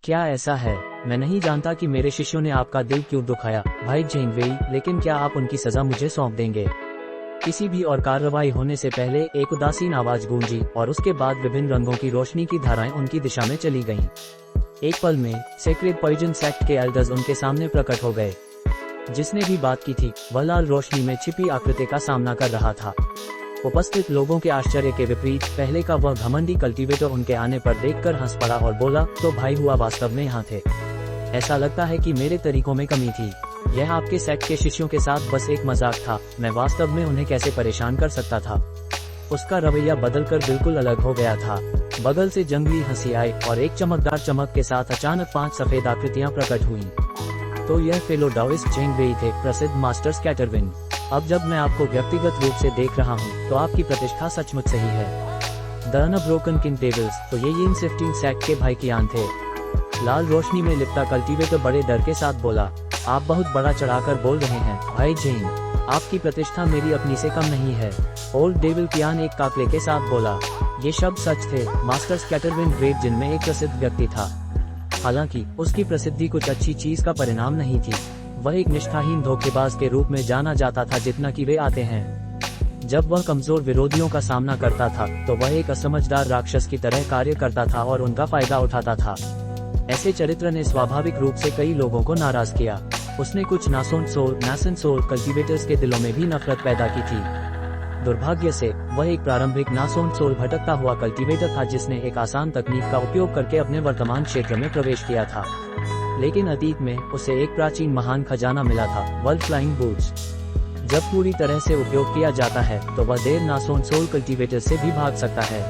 क्या ऐसा है? मैं नहीं जानता कि मेरे शिष्यों ने आपका दिल क्यों दुखाया, भाई जेनवेई, लेकिन क्या आप उनकी सजा मुझे सौंप देंगे? किसी भी और कार्रवाई होने से पहले एक उदासीन आवाज गूंजी और उसके बाद विभिन्न रंगों की रोशनी की धाराएं उनकी दिशा में चली गईं। एक पल में सेक्रेड पॉइजन सेक्ट के एल्डर्स उनके सामने प्रकट हो गए। जिसने भी बात की थी वह लाल रोशनी में छिपी आकृति का सामना कर रहा था। उपस्थित लोगों के आश्चर्य के विपरीत पहले का वह घमंडी कल्टीवेटर उनके आने पर देखकर हंस पड़ा और बोला, तो भाई हुआ वास्तव में यहाँ थे। ऐसा लगता है कि मेरे तरीकों में कमी थी। यह आपके सेक्ट के शिष्यों के साथ बस एक मजाक था। मैं वास्तव में उन्हें कैसे परेशान कर सकता था? उसका रवैया बदलकर बिल्कुल अलग हो गया था। बगल से जंगली हंसी आई और एक चमकदार चमक के साथ अचानक 5 सफेद आकृतियां प्रकट हुईं। तो यह फेलो डाओइस्ट जेनवेई थे, प्रसिद्ध मास्टर स्कैटरविंड। अब जब मैं आपको व्यक्तिगत रूप से देख रहा हूँ तो आपकी प्रतिष्ठा सचमुच सही है। द अनब्रोकन किंग डेविल्स, तो ये इन शिफ्टिंग सेक्ट के भाई कियान थे। लाल रोशनी में लिपटा कल्टीवेटर बड़े डर के साथ बोला, आप बहुत बड़ा चढ़ाकर बोल रहे हैं भाई जेन। आपकी प्रतिष्ठा मेरी अपनी से कम नहीं है। ओल्ड डेविल कियान एक काकले के साथ बोला। ये शब्द सच थे। मास्टर स्कैटरविंड ग्रेट जिनमें एक प्रसिद्ध व्यक्ति था। हालांकि उसकी प्रसिद्धि कुछ अच्छी चीज का परिणाम नहीं थी। वह एक निष्ठाहीन धोखेबाज के रूप में जाना जाता था जितना कि वे आते हैं। जब वह कमजोर विरोधियों का सामना करता था तो वह एक असमझदार राक्षस की तरह कार्य करता था और उनका फायदा उठाता था। ऐसे चरित्र ने स्वाभाविक रूप से कई लोगों को नाराज किया। उसने कुछ नासन सोल कल्टीवेटर्स के दिलों में भी नफरत पैदा की थी। दुर्भाग्य से वह एक प्रारंभिक नासोन सोल भटकता हुआ कल्टीवेटर था जिसने एक आसान तकनीक का उपयोग करके अपने वर्तमान क्षेत्र में प्रवेश किया था। लेकिन अतीत में उसे एक प्राचीन महान खजाना मिला था, वर्ल्ड फ्लाइंग बूट्स। जब पूरी तरह से उपयोग किया जाता है तो वह देर नासोन सोल कल्टीवेटर से भी भाग सकता है।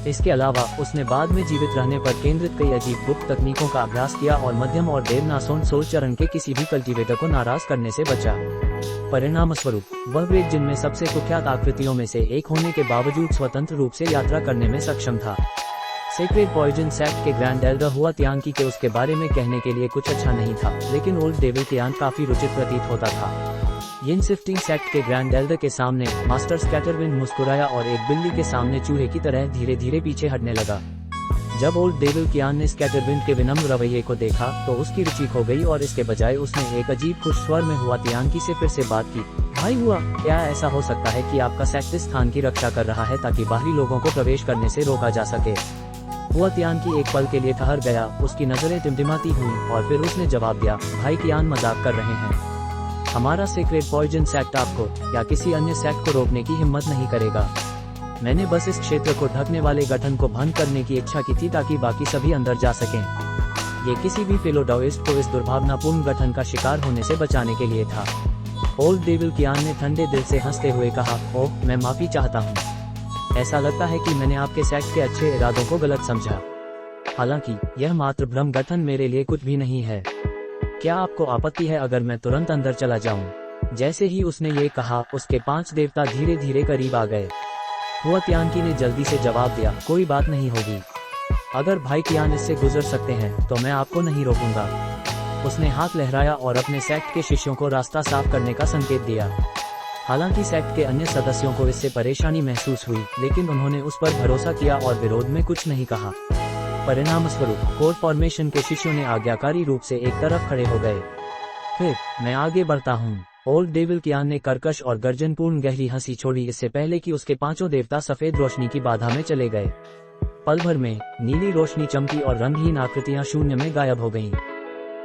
इसके अलावा उसने बाद में जीवित रहने पर केंद्रित कई अजीब गुप्त तकनीकों का अभ्यास किया और मध्यम और देर नासोन सोल चरण के किसी भी कल्टीवेटर को नाराज करने से बचा। परिणाम स्वरूप वह ग्रेट जिनमें सबसे कुख्यात आकृतियों में से एक होने के बावजूद स्वतंत्र रूप से यात्रा करने में सक्षम था। सेक्रेड पॉइजन सेक्ट के ग्रैंड एल्डर हुआ तियांकी के उसके बारे में कहने के लिए कुछ अच्छा नहीं था, लेकिन ओल्ड डेविल तियान काफी रुचित प्रतीत होता था। यिन शिफ्टिंग सेक्ट के ग्रैंड एल्डर के सामने मास्टर स्कैटरविंड मुस्कुराया और एक बिल्ली के सामने चूहे की तरह धीरे धीरे पीछे हटने लगा। जब ओल्ड डेविल कियान ने स्कैटरविंड के विनम्र रवैये को देखा तो उसकी रुचि खो गई और इसके बजाय उसने एक अजीब खुश स्वर में हुआ तियांकी से फिर से बात की। भाई हुआ, क्या ऐसा हो सकता है कि आपका सेक्ट इस स्थान की रक्षा कर रहा है ताकि बाहरी लोगों को प्रवेश करने से रोका जा सके? हुआ तियांकी एक पल के लिए ठहर गया, उसकी नजरें टिमटिमाती हुई और फिर उसने जवाब दिया, भाई कियान मजाक कर रहे हैं। हमारा सेक्रेड पॉइजन सेक्ट आपको या किसी अन्य सेक्ट को रोकने की हिम्मत नहीं करेगा। मैंने बस इस क्षेत्र को ढकने वाले गठन को भंग करने की इच्छा की थी ताकि बाकी सभी अंदर जा सकें। ये किसी भी फेलो डाओइस्ट को इस दुर्भावनापूर्ण गठन का शिकार होने से बचाने के लिए था। ओल्ड डेविल कियान ने ठंडे दिल से हंसते हुए कहा, ओह, मैं माफी चाहता हूँ। ऐसा लगता है कि मैंने आपके सेक्ट के अच्छे इरादों को गलत समझा। हालांकि यह मात्र भ्रम गठन मेरे लिए कुछ भी नहीं है। क्या आपको आपत्ति है अगर मैं तुरंत अंदर चला जाऊं? जैसे ही उसने ये कहा उसके 5 देवता धीरे धीरे करीब आ गए। हुआ तियांकी ने जल्दी से जवाब दिया, कोई बात नहीं होगी। अगर भाई कियान इससे गुजर सकते हैं तो मैं आपको नहीं रोकूंगा। उसने हाथ लहराया और अपने सेक्ट के शिष्यों को रास्ता साफ करने का संकेत दिया। हालांकि सेक्ट के अन्य सदस्यों को इससे परेशानी महसूस हुई, लेकिन उन्होंने उस पर भरोसा किया और विरोध में कुछ नहीं कहा। परिणाम स्वरूप कोर फॉर्मेशन के शिष्यों ने आज्ञाकारी रूप से एक तरफ खड़े हो गए। फिर मैं आगे बढ़ता हूँ। ओल्ड डेविल कियान ने कर्कश और गर्जनपूर्ण गहरी हंसी छोड़ी इससे पहले कि उसके 5 देवता सफेद रोशनी की बाधा में चले गए। पल भर में नीली रोशनी चमकी और रंगहीन आकृतियां शून्य में गायब हो गईं।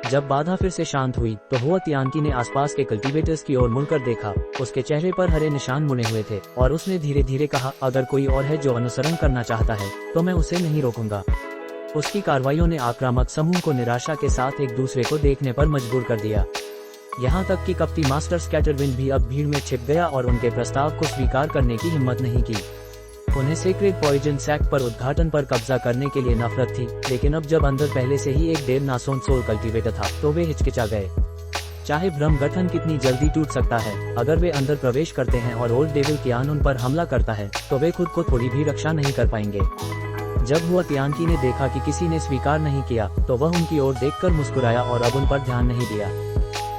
जब बाधा फिर से शांत हुई तो हुआ तियांकी ने आसपास के कल्टीवेटर्स की ओर मुड़कर देखा। उसके चेहरे पर हरे निशान मुड़े हुए थे और उसने धीरे धीरे कहा, अगर कोई और है जो अनुसरण करना चाहता है तो मैं उसे नहीं रोकूंगा। उसकी कार्रवाइयों ने आक्रामक समूह को निराशा के साथ एक दूसरे को देखने पर मजबूर कर दिया। यहाँ तक कि कपटी मास्टर स्कैटरविंड भी अब भीड़ में छिप गया और उनके प्रस्ताव को स्वीकार करने की हिम्मत नहीं की। उन्हें सेक्रेड पॉइजन सेक्ट पर उद्घाटन पर कब्जा करने के लिए नफरत थी, लेकिन अब जब अंदर पहले से ही एक देर नासोन सोल कल्टीवेटर था तो वे हिचकिचा गए। चाहे भ्रम गठन कितनी जल्दी टूट सकता है, अगर वे अंदर प्रवेश करते हैं और ओल्ड डेविल कियान उन पर हमला करता है तो वे खुद को थोड़ी भी रक्षा नहीं कर पाएंगे। जब हुआ तियांकी ने देखा कि किसी ने स्वीकार नहीं किया तो वह उनकी ओर देखकर मुस्कुराया और अब उन पर ध्यान नहीं दिया।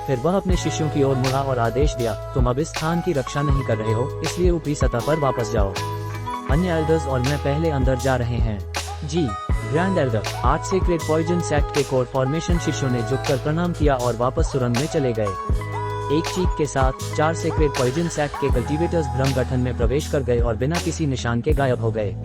फिर वह अपने शिष्यों की ओर मुड़ा और आदेश दिया, तुम अब इस स्थान की रक्षा नहीं कर रहे हो, इसलिए ऊपरी सतह पर वापस जाओ। अन्य एल्डर्स और मैं पहले अंदर जा रहे हैं। जी। Grand elder 8 sacred poison sect के कोर फॉर्मेशन शिष्यों ने झुककर प्रणाम किया और वापस सुरंग में चले गए। एक चीख के साथ 4 सेक्रेड पॉइजन सेक्ट के कल्टीवेटर्स भ्रम गठन में प्रवेश कर गए और बिना किसी निशान के गायब हो गए।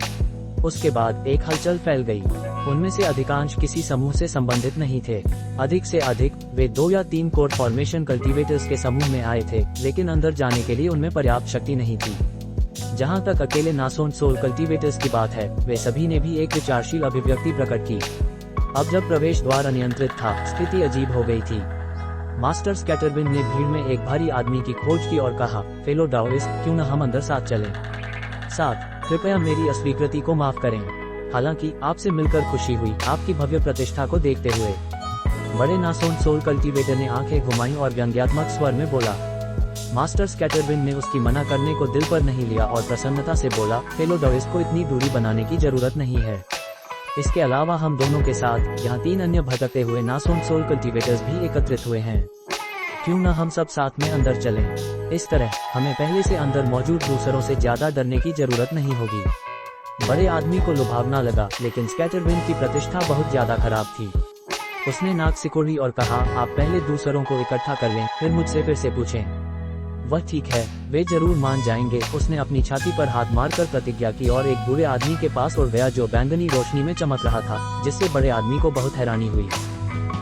उसके बाद एक हलचल फैल गई। उनमें से अधिकांश किसी समूह से संबंधित नहीं थे। अधिक से अधिक वे 2 या 3 कोर फॉर्मेशन कल्टीवेटर्स के समूह में आए थे, लेकिन अंदर जाने के लिए उनमें पर्याप्त शक्ति नहीं थी। जहां तक अकेले नासोन सोल कल्टीवेटर्स की बात है, वे सभी ने भी एक विचारशील अभिव्यक्ति प्रकट की। अब जब प्रवेश द्वार अनियंत्रित था, स्थिति अजीब हो गई थी। मास्टर स्कैटरविंड ने भीड़ में एक भारी आदमी की खोज की और कहा, फेलो डाओइस्ट, क्यों न हम अंदर साथ चलें? साथ, कृपया मेरी अस्वीकृति को माफ करें। हालांकि आपसे मिलकर खुशी हुई, आपकी भव्य प्रतिष्ठा को देखते हुए। बड़े नासोन सोल कल्टीवेटर ने आंखें घुमाई और व्यंग्यात्मक स्वर में बोला। मास्टर स्कैटरविंड ने उसकी मना करने को दिल पर नहीं लिया और प्रसन्नता से बोला, फेलो डाओइस्ट को इतनी दूरी बनाने की जरूरत नहीं है। इसके अलावा हम दोनों के साथ यहाँ 3 अन्य भटकते हुए नासोन सोल कल्टीवेटर्स भी एकत्रित हुए हैं। क्यों न हम सब साथ में अंदर चलें? इस तरह हमें पहले से अंदर मौजूद दूसरों से ज्यादा डरने की जरूरत नहीं होगी। बड़े आदमी को लुभावना लगा, लेकिन स्कैटरविंड की प्रतिष्ठा बहुत ज्यादा खराब थी। उसने नाक सिकोड़ी और कहा, आप पहले दूसरों को इकट्ठा कर लें, फिर मुझसे फिर से पूछें। वह ठीक है, वे जरूर मान जाएंगे। उसने अपनी छाती पर हाथ मारकर प्रतिज्ञा की और एक बूढ़े आदमी के पास उड़ गया जो बैंगनी रोशनी में चमक रहा था, जिससे बड़े आदमी को बहुत हैरानी हुई।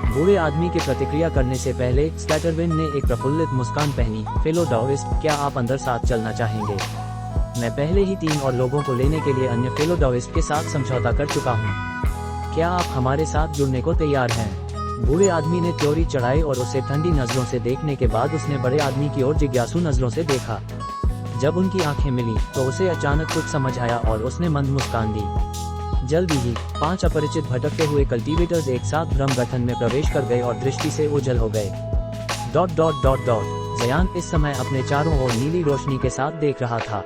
बूढ़े आदमी की प्रतिक्रिया करने से पहले स्कैटरविंड ने एक प्रफुल्लित मुस्कान पहनी। फेलो डाओइस्ट, क्या आप अंदर साथ चलना चाहेंगे? मैं पहले ही 3 और लोगों को लेने के लिए अन्य फेलो डाओइस्ट के साथ समझौता कर चुका हूँ। क्या आप हमारे साथ जुड़ने को तैयार हैं? बूढ़े आदमी ने त्योरी चढ़ाई और उसे ठंडी नजरों से देखने के बाद उसने बड़े आदमी की ओर जिज्ञासु नजरों से देखा। जब उनकी आंखें मिली तो उसे अचानक कुछ समझ आया और उसने मंद मुस्कान दी। जल्दी ही 5 अपरिचित भटकते हुए कल्टीवेटर्स एक साथ भ्रम गठन में प्रवेश कर गए और दृष्टि से ओझल हो गए। ... जयान इस समय अपने चारों ओर नीली रोशनी के साथ देख रहा था।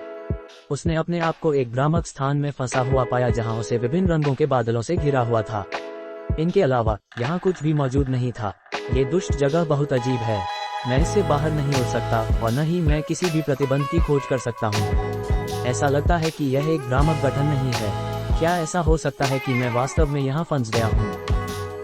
उसने अपने आप को एक भ्रामक स्थान में फंसा हुआ पाया जहां उसे विभिन्न रंगों के बादलों से घिरा हुआ था। इनके अलावा यहाँ कुछ भी मौजूद नहीं था। ये दुष्ट जगह बहुत अजीब है। मैं इससे बाहर नहीं उड़ सकता और न ही मैं किसी भी प्रतिबंध की खोज कर सकता हूँ। ऐसा लगता है कि यह एक भ्रामक गठन नहीं है। क्या ऐसा हो सकता है कि मैं वास्तव में यहाँ फंस गया हूँ?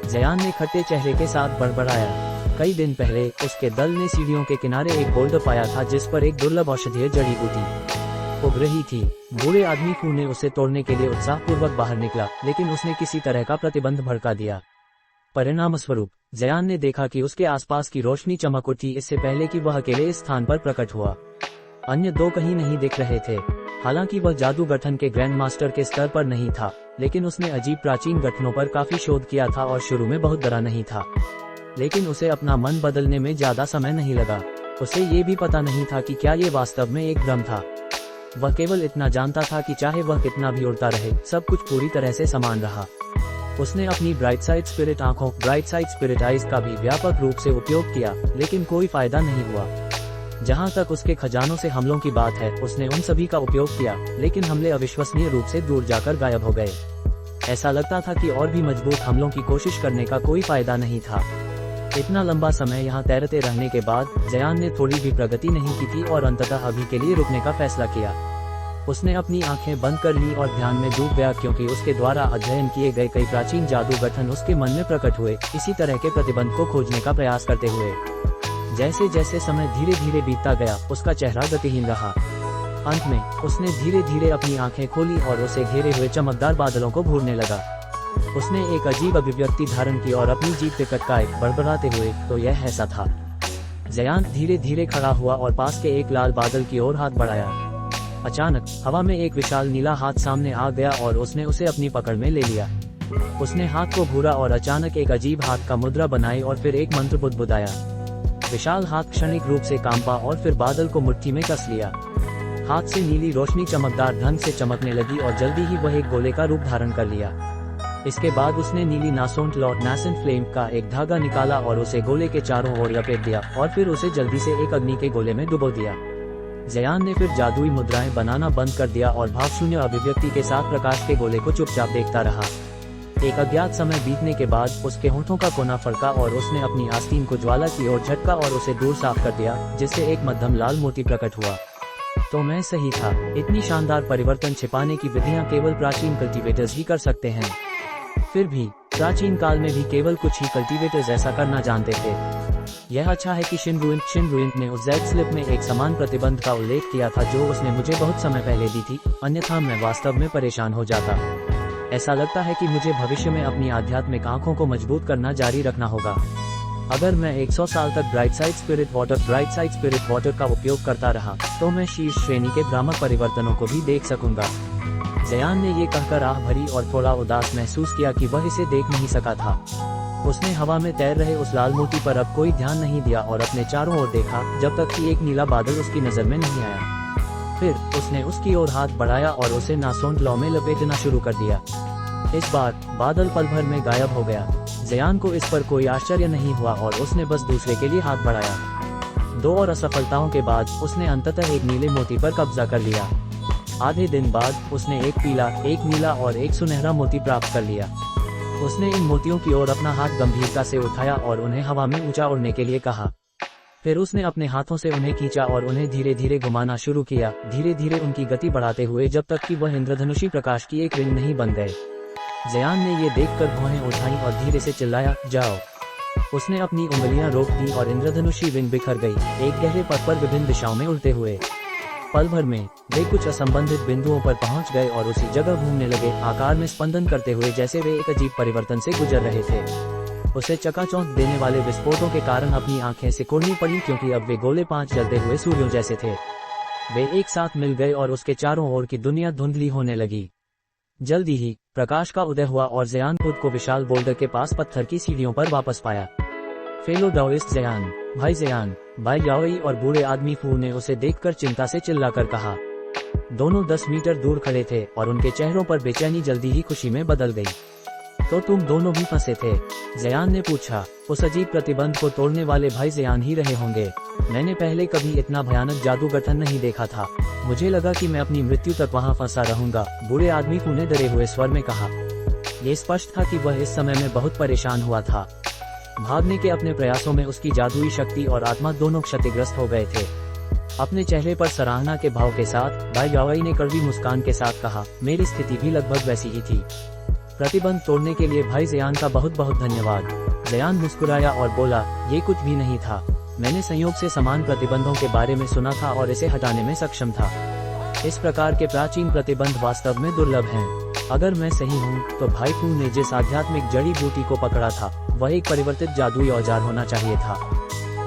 जयान ने खट्टे चेहरे के साथ बड़बड़ाया। कई दिन पहले उसके दल ने सीढ़ियों के किनारे एक बोल्डर पाया था जिस पर एक दुर्लभ औषधीय जड़ी बूटी उग रही थी। बूढ़े आदमी खून ने उसे तोड़ने के लिए उत्साहपूर्वक बाहर निकला, लेकिन उसने किसी तरह का प्रतिबंध भड़का दिया। परिणाम स्वरूप जयान ने देखा कि उसके आसपास की रोशनी चमक उठी इससे पहले कि वह अकेले इस स्थान पर प्रकट हुआ। अन्य 2 कहीं नहीं दिख रहे थे। हालांकि वह जादू गठन के ग्रैंड मास्टर के स्तर पर नहीं था, लेकिन उसने अजीब प्राचीन गठनों पर काफी शोध किया था और शुरू में बहुत डरा नहीं था। लेकिन उसे अपना मन बदलने में ज्यादा समय नहीं लगा। उसे ये भी पता नहीं था कि क्या ये वास्तव में एक भ्रम था। वह केवल इतना जानता था कि चाहे वह कितना भी उड़ता रहे, सब कुछ पूरी तरह से समान रहा। उसने अपनी ब्राइट साइड स्पिरिट आंखों, ब्राइट साइड स्पिरिट आइज का भी व्यापक रूप से उपयोग किया, लेकिन कोई फायदा नहीं हुआ। जहां तक उसके खजानों से हमलों की बात है, उसने उन सभी का उपयोग किया, लेकिन हमले अविश्वसनीय रूप से दूर जाकर गायब हो गए। ऐसा लगता था कि और भी मजबूत हमलों की कोशिश करने का कोई फायदा नहीं था। इतना लंबा समय यहाँ तैरते रहने के बाद जयान ने थोड़ी भी प्रगति नहीं की थी और अंततः अभी के लिए रुकने का फैसला किया। उसने अपनी आंखें बंद कर ली और ध्यान में डूब गया, क्योंकि उसके द्वारा अध्ययन किए गए कई प्राचीन जादू गठन उसके मन में प्रकट हुए, इसी तरह के प्रतिबंध को खोजने का प्रयास करते हुए। जैसे जैसे समय धीरे धीरे बीतता गया, उसका चेहरा गतिहीन रहा। अंत में उसने धीरे धीरे अपनी आंखें खोली और उसे घेरे हुए चमकदार बादलों को घूरने लगा। उसने एक अजीब अभिव्यक्ति धारण की और अपनी जीभ पे कटकाए, बड़बड़ाते हुए, तो यह ऐसा था। जयान धीरे धीरे खड़ा हुआ और पास के एक लाल बादल की ओर हाथ बढ़ाया। अचानक हवा में एक विशाल नीला हाथ सामने आ गया और उसने उसे अपनी पकड़ में ले लिया। उसने हाथ को घूरा और अचानक एक अजीब हाथ का मुद्रा बनाई और फिर एक मंत्र बुदबुदाया। विशाल हाथ क्षणिक रूप से कांपा और फिर बादल को मुट्ठी में कस लिया। हाथ से नीली रोशनी चमकदार ढंग से चमकने लगी और जल्दी ही वह एक गोले का रूप धारण कर लिया। इसके बाद उसने नीली नासोंट लॉर्ड नासेंट फ्लेम का एक धागा निकाला और उसे गोले के चारों ओर लपेट दिया और फिर उसे जल्दी से एक अग्नि के गोले में डुबो दिया। जयान ने फिर जादुई मुद्राएं बनाना बंद कर दिया और भावशून्य अभिव्यक्ति के साथ प्रकाश के गोले को चुपचाप देखता रहा। एक अज्ञात समय बीतने के बाद उसके होंठों का कोना फड़का और उसने अपनी आस्तीन को ज्वाला की ओर झटका और उसे दूर साफ कर दिया, जिससे एक मध्यम लाल मोती प्रकट हुआ। तो मैं सही था, इतनी शानदार परिवर्तन छिपाने की विधियां केवल प्राचीन कल्टीवेटर्स ही कर सकते हैं। फिर भी प्राचीन काल में भी केवल कुछ ही कल्टीवेटर्स ऐसा करना जानते थे। यह अच्छा है कि शिनरुइंट ने उस जेड स्लिप में एक समान प्रतिबंध का उल्लेख किया था जो उसने मुझे बहुत समय पहले दी थी, अन्यथा मैं वास्तव में परेशान हो जाता। ऐसा लगता है कि मुझे भविष्य में अपनी आध्यात्मिक आंखों को मजबूत करना जारी रखना होगा। अगर मैं 100 साल तक ब्राइट साइड स्पिरिट वाटर का उपयोग करता रहा तो मैं शीर्ष श्रेणी के भ्रामक परिवर्तनों को भी देख सकूंगा। जयान ने ये कहकर आह भरी और थोड़ा उदास महसूस किया कि वह इसे देख नहीं सका था। उसने हवा में तैर रहे उस लाल मोती पर अब कोई ध्यान नहीं दिया और अपने चारों ओर देखा जब तक कि एक नीला बादल उसकी नजर में नहीं आया। फिर उसने उसकी ओर हाथ बढ़ाया और उसे नासोंड लौ में लपेटना शुरू कर दिया। इस बार बादल पल भर में गायब हो गया। जयान को इस पर कोई आश्चर्य नहीं हुआ और उसने बस दूसरे के लिए हाथ बढ़ाया। 2 और असफलताओं के बाद उसने अंततः एक नीले मोती पर कब्जा कर लिया। आधे दिन बाद उसने एक पीला, एक नीला और एक सुनहरा मोती प्राप्त कर लिया। उसने इन मोतियों की ओर अपना हाथ गंभीरता से उठाया और उन्हें हवा में ऊंचा उड़ने के लिए कहा। फिर उसने अपने हाथों से उन्हें खींचा और उन्हें धीरे धीरे घुमाना शुरू किया, धीरे धीरे उनकी गति बढ़ाते हुए जब तक कि वह इंद्रधनुषी प्रकाश की एक रिंग नहीं बन गए। जयान ने ये देखकर भौहें उठाई और धीरे से चिल्लाया, जाओ। उसने अपनी उंगलियां रोक दी और इंद्रधनुषी रिंग बिखर गई, एक गहरे पथ पर विभिन्न दिशाओं में उड़ते हुए। पल भर में वे कुछ असंबंधित बिंदुओं पर पहुंच गए और उसी जगह घूमने लगे, आकार में स्पंदन करते हुए जैसे वे एक अजीब परिवर्तन से गुजर रहे थे। उसे चकाचौंध देने वाले विस्फोटों के कारण अपनी आंखें सिकुड़नी पड़ी क्योंकि अब वे गोले 5 जलते हुए सूर्यों जैसे थे। वे एक साथ मिल गए और उसके चारों ओर की दुनिया धुंधली होने लगी। जल्दी ही प्रकाश का उदय हुआ और जयान खुद को विशाल बोल्डर के पास पत्थर की सीढ़ियों पर वापस पाया। फेलो डाओइस्ट जयान, भाई जयान, भाई याओई और बूढ़े आदमी फू ने उसे देखकर चिंता से चिल्लाकर कहा। दोनों 10 मीटर दूर खड़े थे और उनके चेहरों पर बेचैनी जल्दी ही खुशी में बदल गई। तो तुम दोनों भी फंसे थे? जयान ने पूछा। उस अजीब प्रतिबंध को तोड़ने वाले भाई जयान ही रहे होंगे। मैंने पहले कभी इतना भयानक जादू गठन नहीं देखा था। मुझे लगा कि मैं अपनी मृत्यु तक वहां फंसा रहूंगा, बूढ़े आदमी फू ने डरे हुए स्वर में कहा। ये स्पष्ट था कि वह इस समय में बहुत परेशान हुआ था। भागने के अपने प्रयासों में उसकी जादुई शक्ति और आत्मा दोनों क्षतिग्रस्त हो गए थे। अपने चेहरे पर सराहना के भाव के साथ भाई याओई ने कड़वी मुस्कान के साथ कहा, मेरी स्थिति भी लगभग वैसी ही थी। प्रतिबंध तोड़ने के लिए भाई जयान का बहुत बहुत धन्यवाद। जयान मुस्कुराया और बोला, ये कुछ भी नहीं था। मैंने संयोग से समान प्रतिबंधों के बारे में सुना था और इसे हटाने में सक्षम था। इस प्रकार के प्राचीन प्रतिबंध वास्तव में दुर्लभ हैं। अगर मैं सही हूँ तो भाई फू ने जिस आध्यात्मिक जड़ी बूटी को पकड़ा था वह एक परिवर्तित जादुई औजार होना चाहिए था।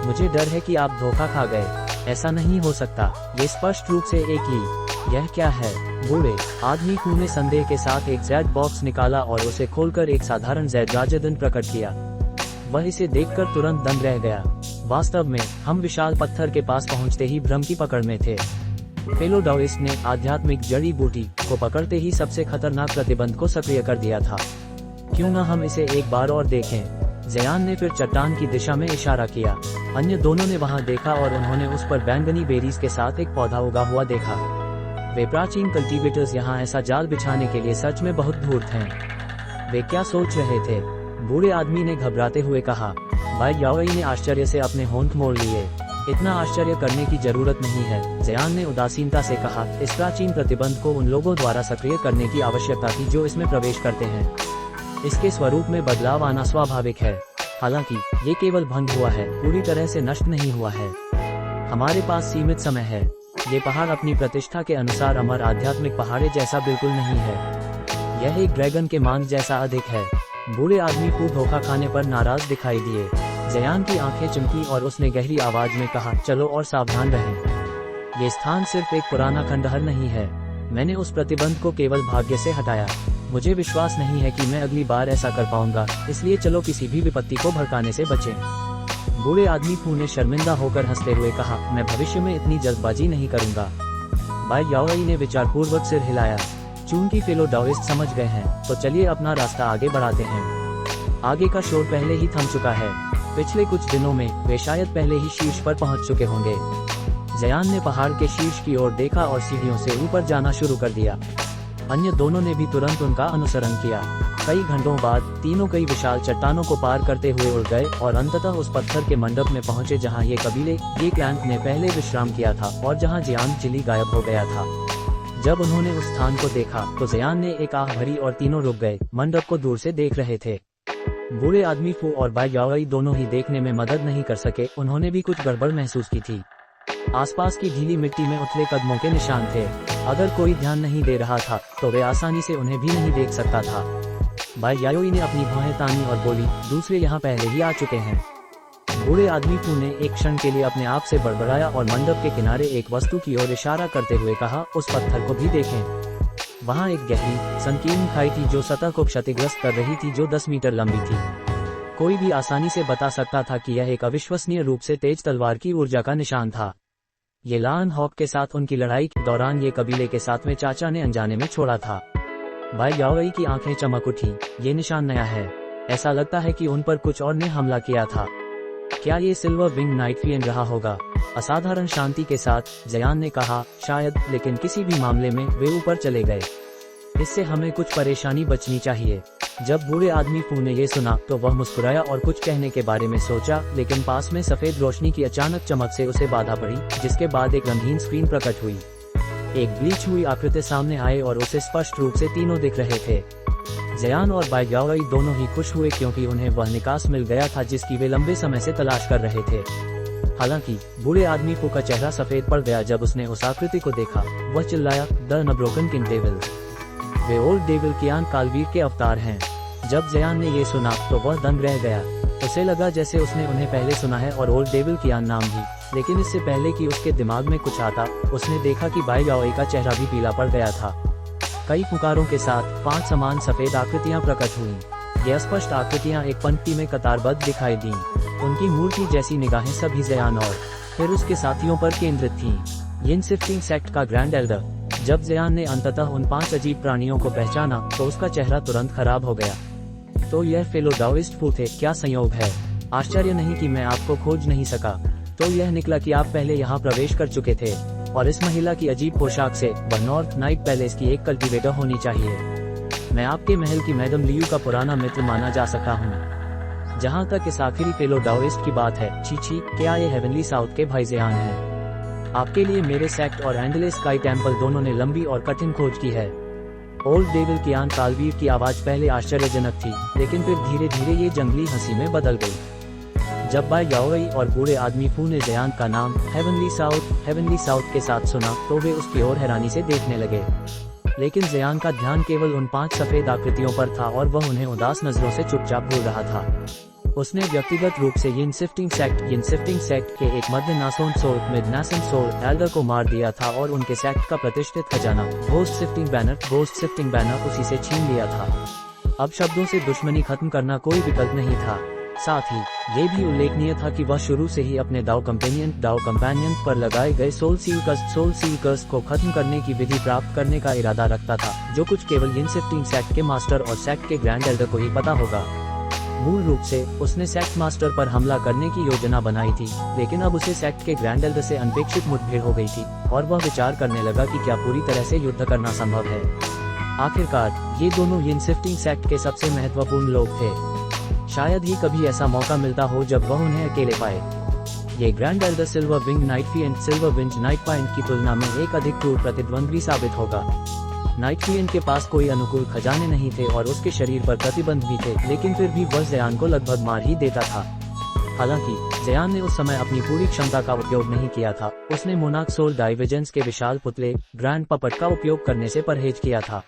मुझे डर है कि आप धोखा खा गए। ऐसा नहीं हो सकता। ये स्पष्ट रूप से एक ही। यह क्या है? बूढ़े आदमी फू ने संदेह के साथ एक जेड बॉक्स निकाला और उसे खोलकर एक साधारण जेड राजदंड प्रकट किया। वह इसे देखकर तुरंत दंग रह गया। वास्तव में हम विशाल पत्थर के पास पहुंचते ही भ्रम की पकड़ में थे। फेलो डाओइस्ट ने आध्यात्मिक जड़ी बूटी को पकड़ते ही सबसे खतरनाक प्रतिबंध को सक्रिय कर दिया था। क्यों न हम इसे एक बार और देखें? जयान ने फिर चट्टान की दिशा में इशारा किया। अन्य दोनों ने वहां देखा और उन्होंने उस पर बैंगनी बेरीज के साथ एक पौधा उगा हुआ देखा। वे प्राचीन कल्टीवेटर्स यहाँ ऐसा जाल बिछाने के लिए सच में बहुत धूर्त हैं। वे क्या सोच रहे थे? बूढ़े आदमी ने घबराते हुए कहा। भाई याओई ने आश्चर्य से अपने होंठ मोड़ लिए। इतना आश्चर्य करने की जरूरत नहीं है, जयान ने उदासीनता से कहा। इस प्राचीन प्रतिबंध को उन लोगों द्वारा सक्रिय करने की आवश्यकता थी जो इसमें प्रवेश करते हैं। इसके स्वरूप में बदलाव आना स्वाभाविक है। हालांकि ये केवल भंग हुआ है, पूरी तरह से नष्ट नहीं हुआ है। हमारे पास सीमित समय है। ये पहाड़ अपनी प्रतिष्ठा के अनुसार अमर आध्यात्मिक पहाड़े जैसा बिल्कुल नहीं है। यह एक ड्रैगन के मांग जैसा अधिक है। बूढ़े आदमी को धोखा खाने पर नाराज दिखाई दिए। जयान की आंखें चमकी और उसने गहरी आवाज में कहा, चलो और सावधान रहें। ये स्थान सिर्फ एक पुराना खंडहर नहीं है। मैंने उस प्रतिबंध को केवल भाग्य से हटाया। मुझे विश्वास नहीं है कि मैं अगली बार ऐसा कर पाऊंगा, इसलिए चलो किसी भी विपत्ति को भड़काने से बचें। बूढ़े आदमी फू ने शर्मिंदा होकर हंसते हुए कहा, मैं भविष्य में इतनी जल्दबाजी नहीं करूंगा। भाई याओई ने विचारपूर्वक सिर हिलाया। चूंकि फेलो डाओइस्ट समझ गए हैं तो चलिए अपना रास्ता आगे बढ़ाते हैं। आगे का शोर पहले ही थम चुका है। पिछले कुछ दिनों में वे शायद पहले ही शीर्ष पर पहुंच चुके होंगे। जयान ने पहाड़ के शीर्ष की ओर देखा और सीढ़ियों से ऊपर जाना शुरू कर दिया। अन्य दोनों ने भी तुरंत उनका अनुसरण किया। कई घंटों बाद तीनों कई विशाल चट्टानों को पार करते हुए उड़ गए और अंततः उस पत्थर के मंडप में पहुंचे जहां ये कबीले, ये क्लैंक ने पहले विश्राम किया था और जहां जियांग चिली गायब हो गया था। जब उन्होंने उस स्थान को देखा तो जयान ने एक आह भरी और तीनों रुक गए, मंडप को दूर से देख रहे थे। बूढ़े आदमी फू और बाई याओई दोनों ही देखने में मदद नहीं कर सके, उन्होंने भी कुछ गड़बड़ महसूस की थी। आसपास की ढीली मिट्टी में उथले कदमों के निशान थे। अगर कोई ध्यान नहीं दे रहा था तो वे आसानी से उन्हें भी नहीं देख सकता था। बाई याओई ने अपनी भौहें तानी और बोली, दूसरे यहाँ पहले ही आ चुके हैं। बूढ़े आदमी फू ने एक क्षण के लिए अपने आप से बड़बड़ाया और मंडप के किनारे एक वस्तु की ओर इशारा करते हुए कहा, उस पत्थर को भी देखें। वहाँ एक गहरी संकीर्ण खाई थी जो सतह को क्षतिग्रस्त कर रही थी, जो 10 मीटर लंबी थी। कोई भी आसानी से बता सकता था कि यह एक अविश्वसनीय रूप से तेज तलवार की ऊर्जा का निशान था। ये लान हॉक के साथ उनकी लड़ाई के दौरान ये कबीले के 7वें चाचा ने अनजाने में छोड़ा था। बाई याओई की आंखें चमक उठी। ये निशान नया है, ऐसा लगता है कि उन पर कुछ और ने हमला किया था। क्या ये सिल्वर विंग नाइट फिएन रहा होगा? असाधारण शांति के साथ जयान ने कहा, शायद, लेकिन किसी भी मामले में वे ऊपर चले गए। इससे हमें कुछ परेशानी बचनी चाहिए। जब बूढ़े आदमी फू ने ये सुना तो वह मुस्कुराया और कुछ कहने के बारे में सोचा, लेकिन पास में सफेद रोशनी की अचानक चमक से उसे बाधा पड़ी, जिसके बाद एक रंगीन स्क्रीन प्रकट हुई। एक ब्लीच हुई आकृति सामने आए और उसे स्पष्ट रूप से तीनों दिख रहे थे। जयान और बाई याओई दोनों ही खुश हुए क्योंकि उन्हें वह निकास मिल गया था जिसकी वे लंबे समय से तलाश कर रहे थे। हालांकि बूढ़े आदमी फू का चेहरा सफेद पड़ गया जब उसने उस आकृति को देखा। वह चिल्लाया, द अनब्रोकन किंग डेविल। वे ओल्ड डेविल कियान कालवीर के अवतार हैं। जब जयान ने ये सुना तो वह दंग रह गया। उसे लगा जैसे उसने उन्हें पहले सुना है, और ओल्ड डेविल कियान नाम भी। लेकिन इससे पहले कि उसके दिमाग में कुछ आता, उसने देखा कि बाई याओई का चेहरा भी पीला पड़ गया था। कई पुकारों के साथ 5 समान सफेद आकृतियां प्रकट हुईं। ये स्पष्ट आकृतियां एक पंक्ति में कतारबद्ध दिखाई दीं। उनकी मूर्ति जैसी निगाहें सभी जयान और फिर उसके साथियों पर केंद्रित थीं। यिन शिफ्टिंग सेक्ट का ग्रैंड एल्डर। जब जयान ने अंततः उन 5 अजीब प्राणियों को पहचाना तो उसका चेहरा तुरंत खराब हो गया। तो यह फेलो डाओइस्ट फू थे, क्या संयोग है। आश्चर्य नहीं कि मैं आपको खोज नहीं सका। तो यह निकला कि आप पहले यहाँ प्रवेश कर चुके थे, और इस महिला की अजीब पोशाक से वह नॉर्थ नाइट पैलेस की एक कल्टिवेटर होनी चाहिए। मैं आपके महल की मैडम लियू का पुराना मित्र माना जा सकता हूँ। जहाँ तक इस आखिरी फेलो डाओइस्ट की बात है, छी, क्या ये हेवनली साउथ के भाई जयान हैं? आपके लिए मेरे सेक्ट और एंडले स्काई टेम्पल दोनों ने लंबी और कठिन खोज की है। ओल्ड डेविल कियान कालवीर की आवाज पहले आश्चर्यजनक थी, लेकिन फिर धीरे धीरे ये जंगली हंसी में बदल गई। जब बाई याओई और बूढ़े आदमी फू ने जयान का नाम हेवनली साउथ के साथ सुना तो वे उसकी ओर हैरानी से देखने लगे। लेकिन जयान का ध्यान केवल उन 5 सफेद आकृतियों पर था और वह उन्हें उदास नजरों से चुपचाप भूल रहा था। उसने व्यक्तिगत रूप से यिन शिफ्टिंग सेक्ट के एक मध्य नासोन सोल मिड नासन सोल एल्डर को मार दिया था और उनके सेक्ट का प्रतिष्ठित खजाना घोस्ट शिफ्टिंग बैनर उसी से छीन लिया था। अब शब्दों से दुश्मनी खत्म करना कोई विकल्प नहीं था। साथ ही ये भी उल्लेखनीय था कि वह शुरू से ही अपने दाव कंपेनियन पर लगाए गए सोल सील्कर्स को खत्म करने की विधि प्राप्त करने का इरादा रखता था, जो कुछ केवल यिन शिफ्टिंग सेक्ट के मास्टर और सेक्ट के ग्रैंड एल्डर को ही पता होगा। मूल रूप से उसने सेक्ट मास्टर पर हमला करने की योजना बनाई थी, लेकिन अब उसे सेक्ट के ग्रैंड एल्डर से अनपेक्षित मुठभेड़ हो गई थी और वह विचार करने लगा कि क्या पूरी तरह से युद्ध करना संभव है। आखिरकार ये दोनों यिन शिफ्टिंग सेक्ट के सबसे महत्वपूर्ण लोग थे। शायद ही कभी ऐसा मौका मिलता हो जब वह उन्हें अकेले पाए। ये grand elder silver wing knight फिएंट सिल्वर विंज नाइट पाइंट की तुलना में एक अधिक क्रूर प्रतिद्वंद्वी साबित होगा। नाइट फिएंट के पास कोई अनुकूल खजाने नहीं थे और उसके शरीर पर प्रतिबंध भी थे, लेकिन फिर भी वह जयान को लगभग मार ही देता था। हालांकि जयान ने उस समय अपनी पूरी क्षमता का उपयोग नहीं किया था। उसने मोनार्क सोल डाइवर्जेंस के विशाल पुतले ग्रैंड पपट का उपयोग करने से परहेज किया था।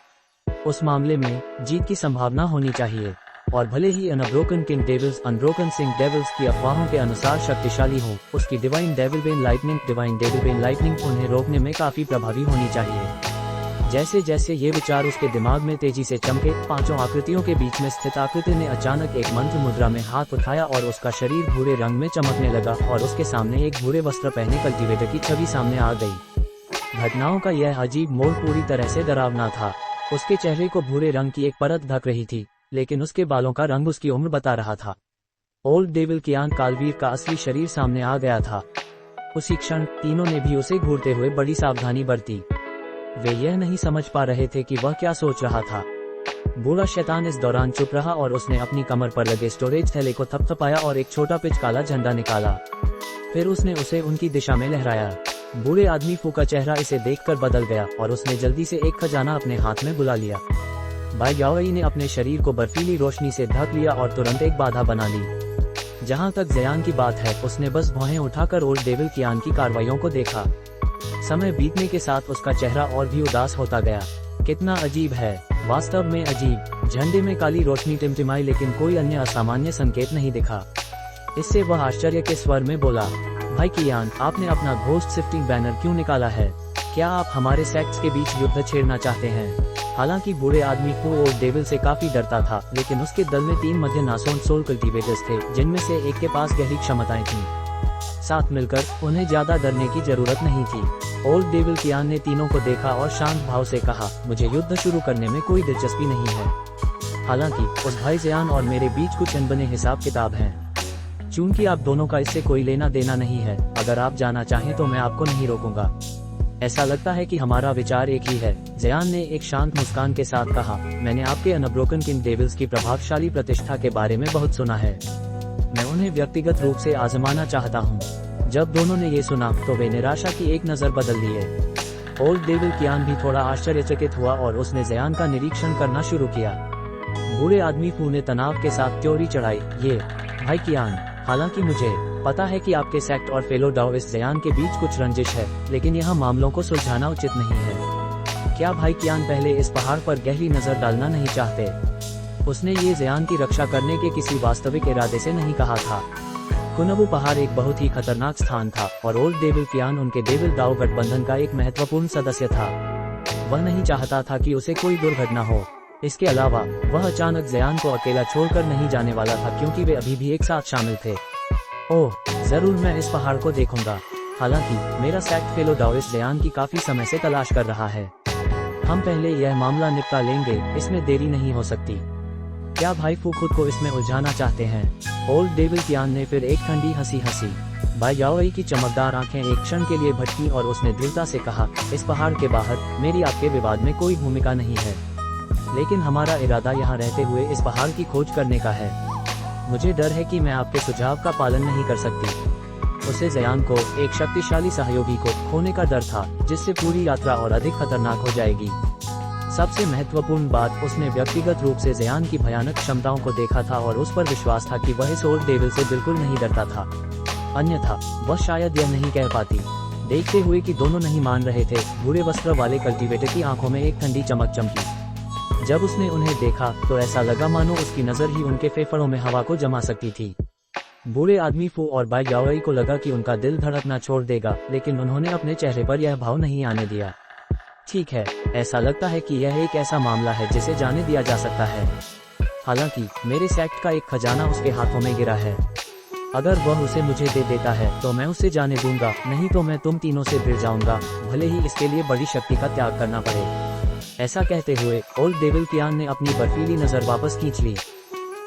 उस मामले में जीत की संभावना होनी चाहिए, और भले ही अनब्रोकन किंग डेविल्स अनब्रोकन सिंह डेविल्स की अफवाहों के अनुसार शक्तिशाली हो, उसकी डिवाइन डेविल बेन लाइटनिंग उन्हें रोकने में काफी प्रभावी होनी चाहिए। जैसे जैसे ये विचार उसके दिमाग में तेजी से चमके, 5 आकृतियों के बीच में स्थित आकृति ने अचानक एक मंत्र मुद्रा में हाथ उठाया और उसका शरीर भूरे रंग में चमकने लगा और उसके सामने एक भूरे वस्त्र पहने कल्टीवेटर की छवि सामने आ गई। घटनाओं का यह अजीब मोड़ पूरी तरह से डरावना था। उसके चेहरे को भूरे रंग की एक परत ढक रही थी, लेकिन उसके बालों का रंग उसकी उम्र बता रहा था। ओल्ड डेविल कियान कालवीर का असली शरीर सामने आ गया था। उसी क्षण तीनों ने भी उसे घूरते हुए बड़ी सावधानी बरती। वे यह नहीं समझ पा रहे थे कि वह क्या सोच रहा था। बूढ़ा शैतान इस दौरान चुप रहा और उसने अपनी कमर पर लगे स्टोरेज थैले को थपथपाया और एक छोटा पिच काला झंडा निकाला। फिर उसने उसे उनकी दिशा में लहराया। बूढ़े आदमी फू का चेहरा इसे देखकर बदल गया और उसने जल्दी से एक खजाना अपने हाथ में बुला लिया। भाई याओई ने अपने शरीर को बर्फीली रोशनी से ढक लिया और तुरंत एक बाधा बना ली। जहां तक ज़यान की बात है, उसने बस भौहें उठाकर ओल्ड डेविल कियान की कार्रवाइयों को देखा। समय बीतने के साथ उसका चेहरा और भी उदास होता गया। कितना अजीब है, वास्तव में अजीब। झंडे में काली रोशनी टिमटिमाई लेकिन कोई अन्य असामान्य संकेत नहीं दिखा। इससे वह आश्चर्य के स्वर में बोला, भाई कियान, आपने अपना घोस्ट शिफ्टिंग बैनर क्यों निकाला है? क्या आप हमारे सेक्ट्स के बीच युद्ध छेड़ना चाहते हैं? हालांकि बूढ़े आदमी फू ओल्ड डेविल से काफी डरता था, लेकिन उसके दल में 3 मध्य नासोन सोल कल्टीवेटर्स थे, जिनमें से एक के पास गहरी क्षमताएं थीं। साथ मिलकर उन्हें ज्यादा डरने की जरूरत नहीं थी। ओल्ड डेविल कियान ने तीनों को देखा और शांत भाव से कहा, मुझे युद्ध शुरू करने में कोई दिलचस्पी नहीं है। हालांकि उस भाई ज़यान और मेरे बीच कुछ अनबने हिसाब किताब हैं। चूंकि आप दोनों का इससे कोई लेना देना नहीं है, अगर आप जाना चाहें तो मैं आपको नहीं रोकूंगा। ऐसा लगता है कि हमारा विचार एक ही है, ज़यान ने एक शांत मुस्कान के साथ कहा। मैंने आपके अनब्रोकन किंग डेविल्स की प्रभावशाली प्रतिष्ठा के बारे में बहुत सुना है। मैं उन्हें व्यक्तिगत रूप से आजमाना चाहता हूँ। जब दोनों ने ये सुना तो वे निराशा की एक नजर बदल लिए। ओल्ड डेविल कियान भी थोड़ा आश्चर्यचकित हुआ और उसने ज़यान का निरीक्षण करना शुरू किया। बूढ़े आदमी फू ने तनाव के साथ त्योरी चढ़ाई, ये भाई कियान, हालांकि मुझे पता है कि आपके सेक्ट और फेलो डाओइस्ट ज़यान के बीच कुछ रंजिश है, लेकिन यहाँ मामलों को सुलझाना उचित नहीं है। क्या भाई कियान पहले इस पहाड़ पर गहरी नजर डालना नहीं चाहते? उसने ये ज़यान की रक्षा करने के किसी वास्तविक इरादे से नहीं कहा था। कुनबू पहाड़ एक बहुत ही खतरनाक स्थान था और ओल्ड डेविल कियान उनके डेविल दाओ गठबंधन का एक महत्वपूर्ण सदस्य था। वह नहीं चाहता था कि उसे कोई दुर्घटना हो। इसके अलावा वह अचानक ज़यान को अकेला छोड़कर नहीं जाने वाला था, क्योंकि वे अभी भी एक साथ शामिल थे। ओह, जरूर मैं इस पहाड़ को देखूंगा। हालांकि मेरा सेक्ट फेलो डाओइस्ट ज़यान की काफी समय से तलाश कर रहा है। हम पहले यह मामला निपटा लेंगे, इसमें देरी नहीं हो सकती। क्या भाई फू खुद को इसमें उलझाना चाहते हैं? ओल्ड डेविल कियान ने फिर एक ठंडी हंसी हंसी। भाई याओई की चमकदार आंखें एक क्षण के लिए भटकी और उसने दृढ़ता से कहा, इस पहाड़ के बाहर मेरी आपके विवाद में कोई भूमिका नहीं है, लेकिन हमारा इरादा यहाँ रहते हुए इस पहाड़ की खोज करने का है। मुझे डर है कि मैं आपके सुझाव का पालन नहीं कर सकती। उसे ज़यान को, एक शक्तिशाली सहयोगी को खोने का डर था, जिससे पूरी यात्रा और अधिक खतरनाक हो जाएगी। सबसे महत्वपूर्ण बात, उसने व्यक्तिगत रूप से ज़यान की भयानक क्षमताओं को देखा था और उस पर विश्वास था कि वह इस ओल्ड डेविल से बिल्कुल नहीं डरता था। अन्यथा वह शायद यह नहीं कह पाती। देखते हुए कि दोनों नहीं मान रहे थे, भूरे वस्त्र वाले कल्टीवेटर की आंखों में एक ठंडी चमक चमकी। जब उसने उन्हें देखा तो ऐसा लगा मानो उसकी नजर ही उनके फेफड़ों में हवा को जमा सकती थी। बूढ़े आदमी फू और बाई याओई को लगा कि उनका दिल धड़कना छोड़ देगा, लेकिन उन्होंने अपने चेहरे पर यह भाव नहीं आने दिया। ठीक है, ऐसा लगता है कि यह एक ऐसा मामला है जिसे जाने दिया जा सकता है। हालांकि मेरे सेक्ट का एक खजाना उसके हाथों में गिरा है। अगर वह उसे मुझे दे देता है तो मैं उसे जाने दूंगा, नहीं तो मैं तुम तीनों से भिड़ जाऊंगा, भले ही इसके लिए बड़ी शक्ति का त्याग करना पड़े। ऐसा कहते हुए ओल्ड डेविल कियान ने अपनी बर्फीली नजर वापस खींच ली।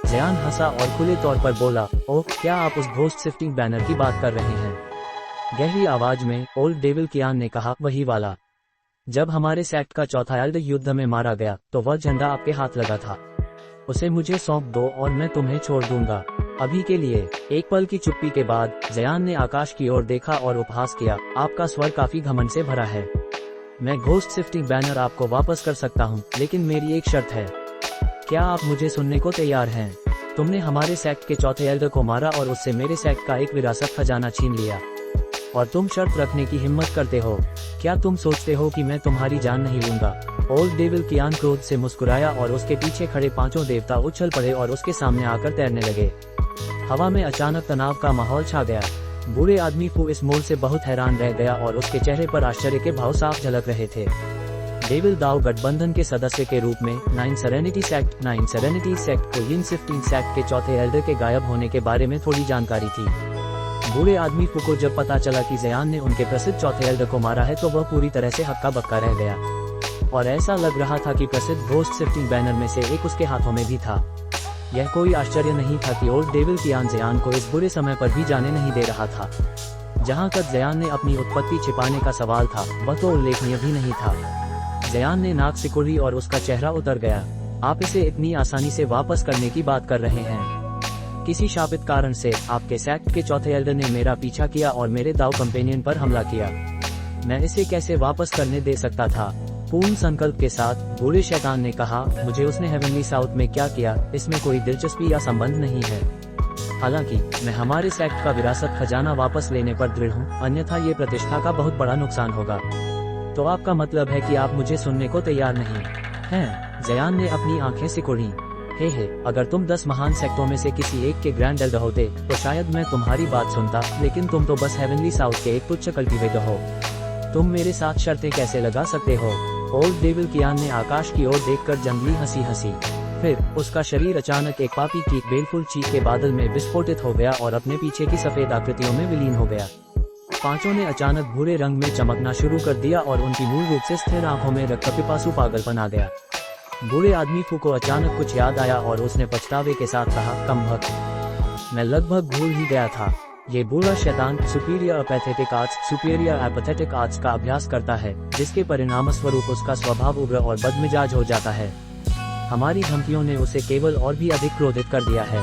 ज़यान हंसा और खुले तौर पर बोला, ओह, क्या आप उस घोस्ट शिफ्टिंग बैनर की बात कर रहे हैं? गहरी आवाज में ओल्ड डेविल कियान ने कहा, वही वाला। जब हमारे सेक्ट का चौथा एल्ड युद्ध में मारा गया तो वह झंडा आपके हाथ लगा था। उसे मुझे सौंप दो और मैं तुम्हें छोड़ दूंगा, अभी के लिए। एक पल की चुप्पी के बाद ज़यान ने आकाश की ओर देखा और उपहास किया, आपका स्वर काफी घमंड से भरा है। मैं घोस्ट शिफ्टिंग बैनर आपको वापस कर सकता हूँ, लेकिन मेरी एक शर्त है। क्या आप मुझे सुनने को तैयार हैं? तुमने हमारे सेक्ट के चौथे एल्डर को मारा और उससे मेरे सेक्ट का एक विरासत खजाना छीन लिया, और तुम शर्त रखने की हिम्मत करते हो? क्या तुम सोचते हो कि मैं तुम्हारी जान नहीं लूंगा? ओल्ड डेविल कियान क्रोध से मुस्कुराया और उसके पीछे खड़े पांचों देवता उछल पड़े और उसके सामने आकर तैरने लगे। हवा में अचानक तनाव का माहौल छा गया। बूढ़े आदमी फू इस मोड़ से बहुत हैरान रह गया और उसके चेहरे पर आश्चर्य के भाव साफ झलक रहे थे। डेविल दाओ गठबंधन के सदस्य के रूप में 9 सेरेनिटी सेक्ट को यिन शिफ्टिंग सेक्ट के चौथे एल्डर के गायब होने के बारे में थोड़ी जानकारी थी। बूढ़े आदमी फू को जब पता चला कि ज़यान ने उनके प्रसिद्ध चौथे एल्डर को मारा है तो वह पूरी तरह से हक्का बक्का रह गया, और ऐसा लग रहा था कि प्रसिद्ध घोस्ट शिफ्टिंग बैनर में से एक उसके हाथों में भी था। यह कोई आश्चर्य नहीं था कि ओल्ड डेविल कियान ज़यान को इस बुरे समय पर भी जाने नहीं दे रहा था। जहां तक ज़यान ने अपनी उत्पत्ति छिपाने का सवाल था, वह तो उल्लेखनीय भी नहीं था। ज़यान ने नाक सिकुड़ी और उसका चेहरा उतर गया। आप इसे इतनी आसानी से वापस करने की बात कर रहे हैं? किसी शापित कारण से आपके सेक्ट के चौथे एल्डर ने मेरा पीछा किया और मेरे दाव कंपेनियन पर हमला किया। मैं इसे कैसे वापस करने दे सकता था। पूर्ण संकल्प के साथ बूढ़े शैतान ने कहा, मुझे उसने हेवनली साउथ में क्या किया इसमें कोई दिलचस्पी या संबंध नहीं है। हालांकि मैं हमारे सेक्ट का विरासत खजाना वापस लेने पर दृढ़ हूँ, अन्यथा ये प्रतिष्ठा का बहुत बड़ा नुकसान होगा। तो आपका मतलब है कि आप मुझे सुनने को तैयार नहीं हैं? जयान ने अपनी आंखें सिकुड़ी। हे, अगर तुम 10 महान सेक्टों में से किसी एक के ग्रैंड एल्डर होते तो शायद मैं तुम्हारी बात सुनता, लेकिन तुम तो बस हेवनली साउथ के एक तुच्छ कल्टीवेटर हो। तुम मेरे साथ शर्तें कैसे लगा सकते हो? ओल्ड डेविल कियान ने आकाश की ओर देखकर जंगली हंसी। फिर उसका शरीर अचानक एक पापी की बेलफुल चीख के बादल में विस्फोटित हो गया और अपने पीछे की सफेद आकृतियों में विलीन हो गया। पांचों ने अचानक भूरे रंग में चमकना शुरू कर दिया और उनकी मूल रूप से स्थिर आंखों में रक्तपिपासु पागलपन आ गया। बूढ़े आदमी फू को अचानक कुछ याद आया और उसने पछतावे के साथ कहा, कमबख्त, मैं लगभग भूल ही गया था। ये बूढ़ा शैतान सुपीरियर एपैथेटिक आर्ट्स का अभ्यास करता है, जिसके परिणाम स्वरूप उसका स्वभाव उग्र और बदमिजाज हो जाता है। हमारी धमकियों ने उसे केवल और भी अधिक क्रोधित कर दिया है।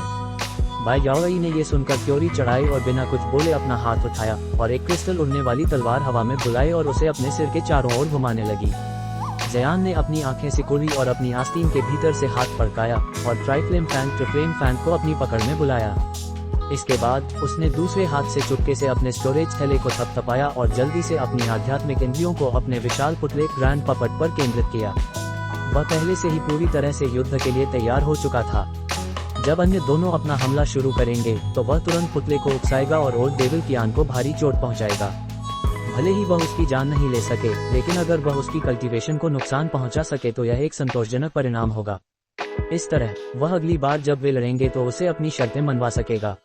भाई याओई ने ये सुनकर क्योरी चढ़ाई और बिना कुछ बोले अपना हाथ उठाया और एक क्रिस्टल उड़ने वाली तलवार हवा में बुलाई और उसे अपने सिर के चारों ओर घुमाने लगी। जयान ने अपनी आंखें सिकुड़ी और अपनी आस्तीन के भीतर से हाथ फड़काया और ट्रिफ्लेम फैन को अपनी पकड़ में बुलाया। इसके बाद उसने दूसरे हाथ से चुपके से अपने स्टोरेज थैले को थपथपाया और जल्दी से अपनी आध्यात्मिक इंद्रियों को अपने विशाल पुतले ग्रैंड पपट पर केंद्रित किया। वह पहले से ही पूरी तरह से युद्ध के लिए तैयार हो चुका था। जब अन्य दोनों अपना हमला शुरू करेंगे तो वह तुरंत पुतले को उकसाएगा और ओल्ड डेविल कियान को भारी चोट पहुंचाएगा। भले ही वह उसकी जान नहीं ले सके, लेकिन अगर वह उसकी कल्टीवेशन को नुकसान पहुंचा सके तो यह एक संतोषजनक परिणाम होगा। इस तरह वह अगली बार जब वे लड़ेंगे तो उसे अपनी शर्तें मनवा सकेगा।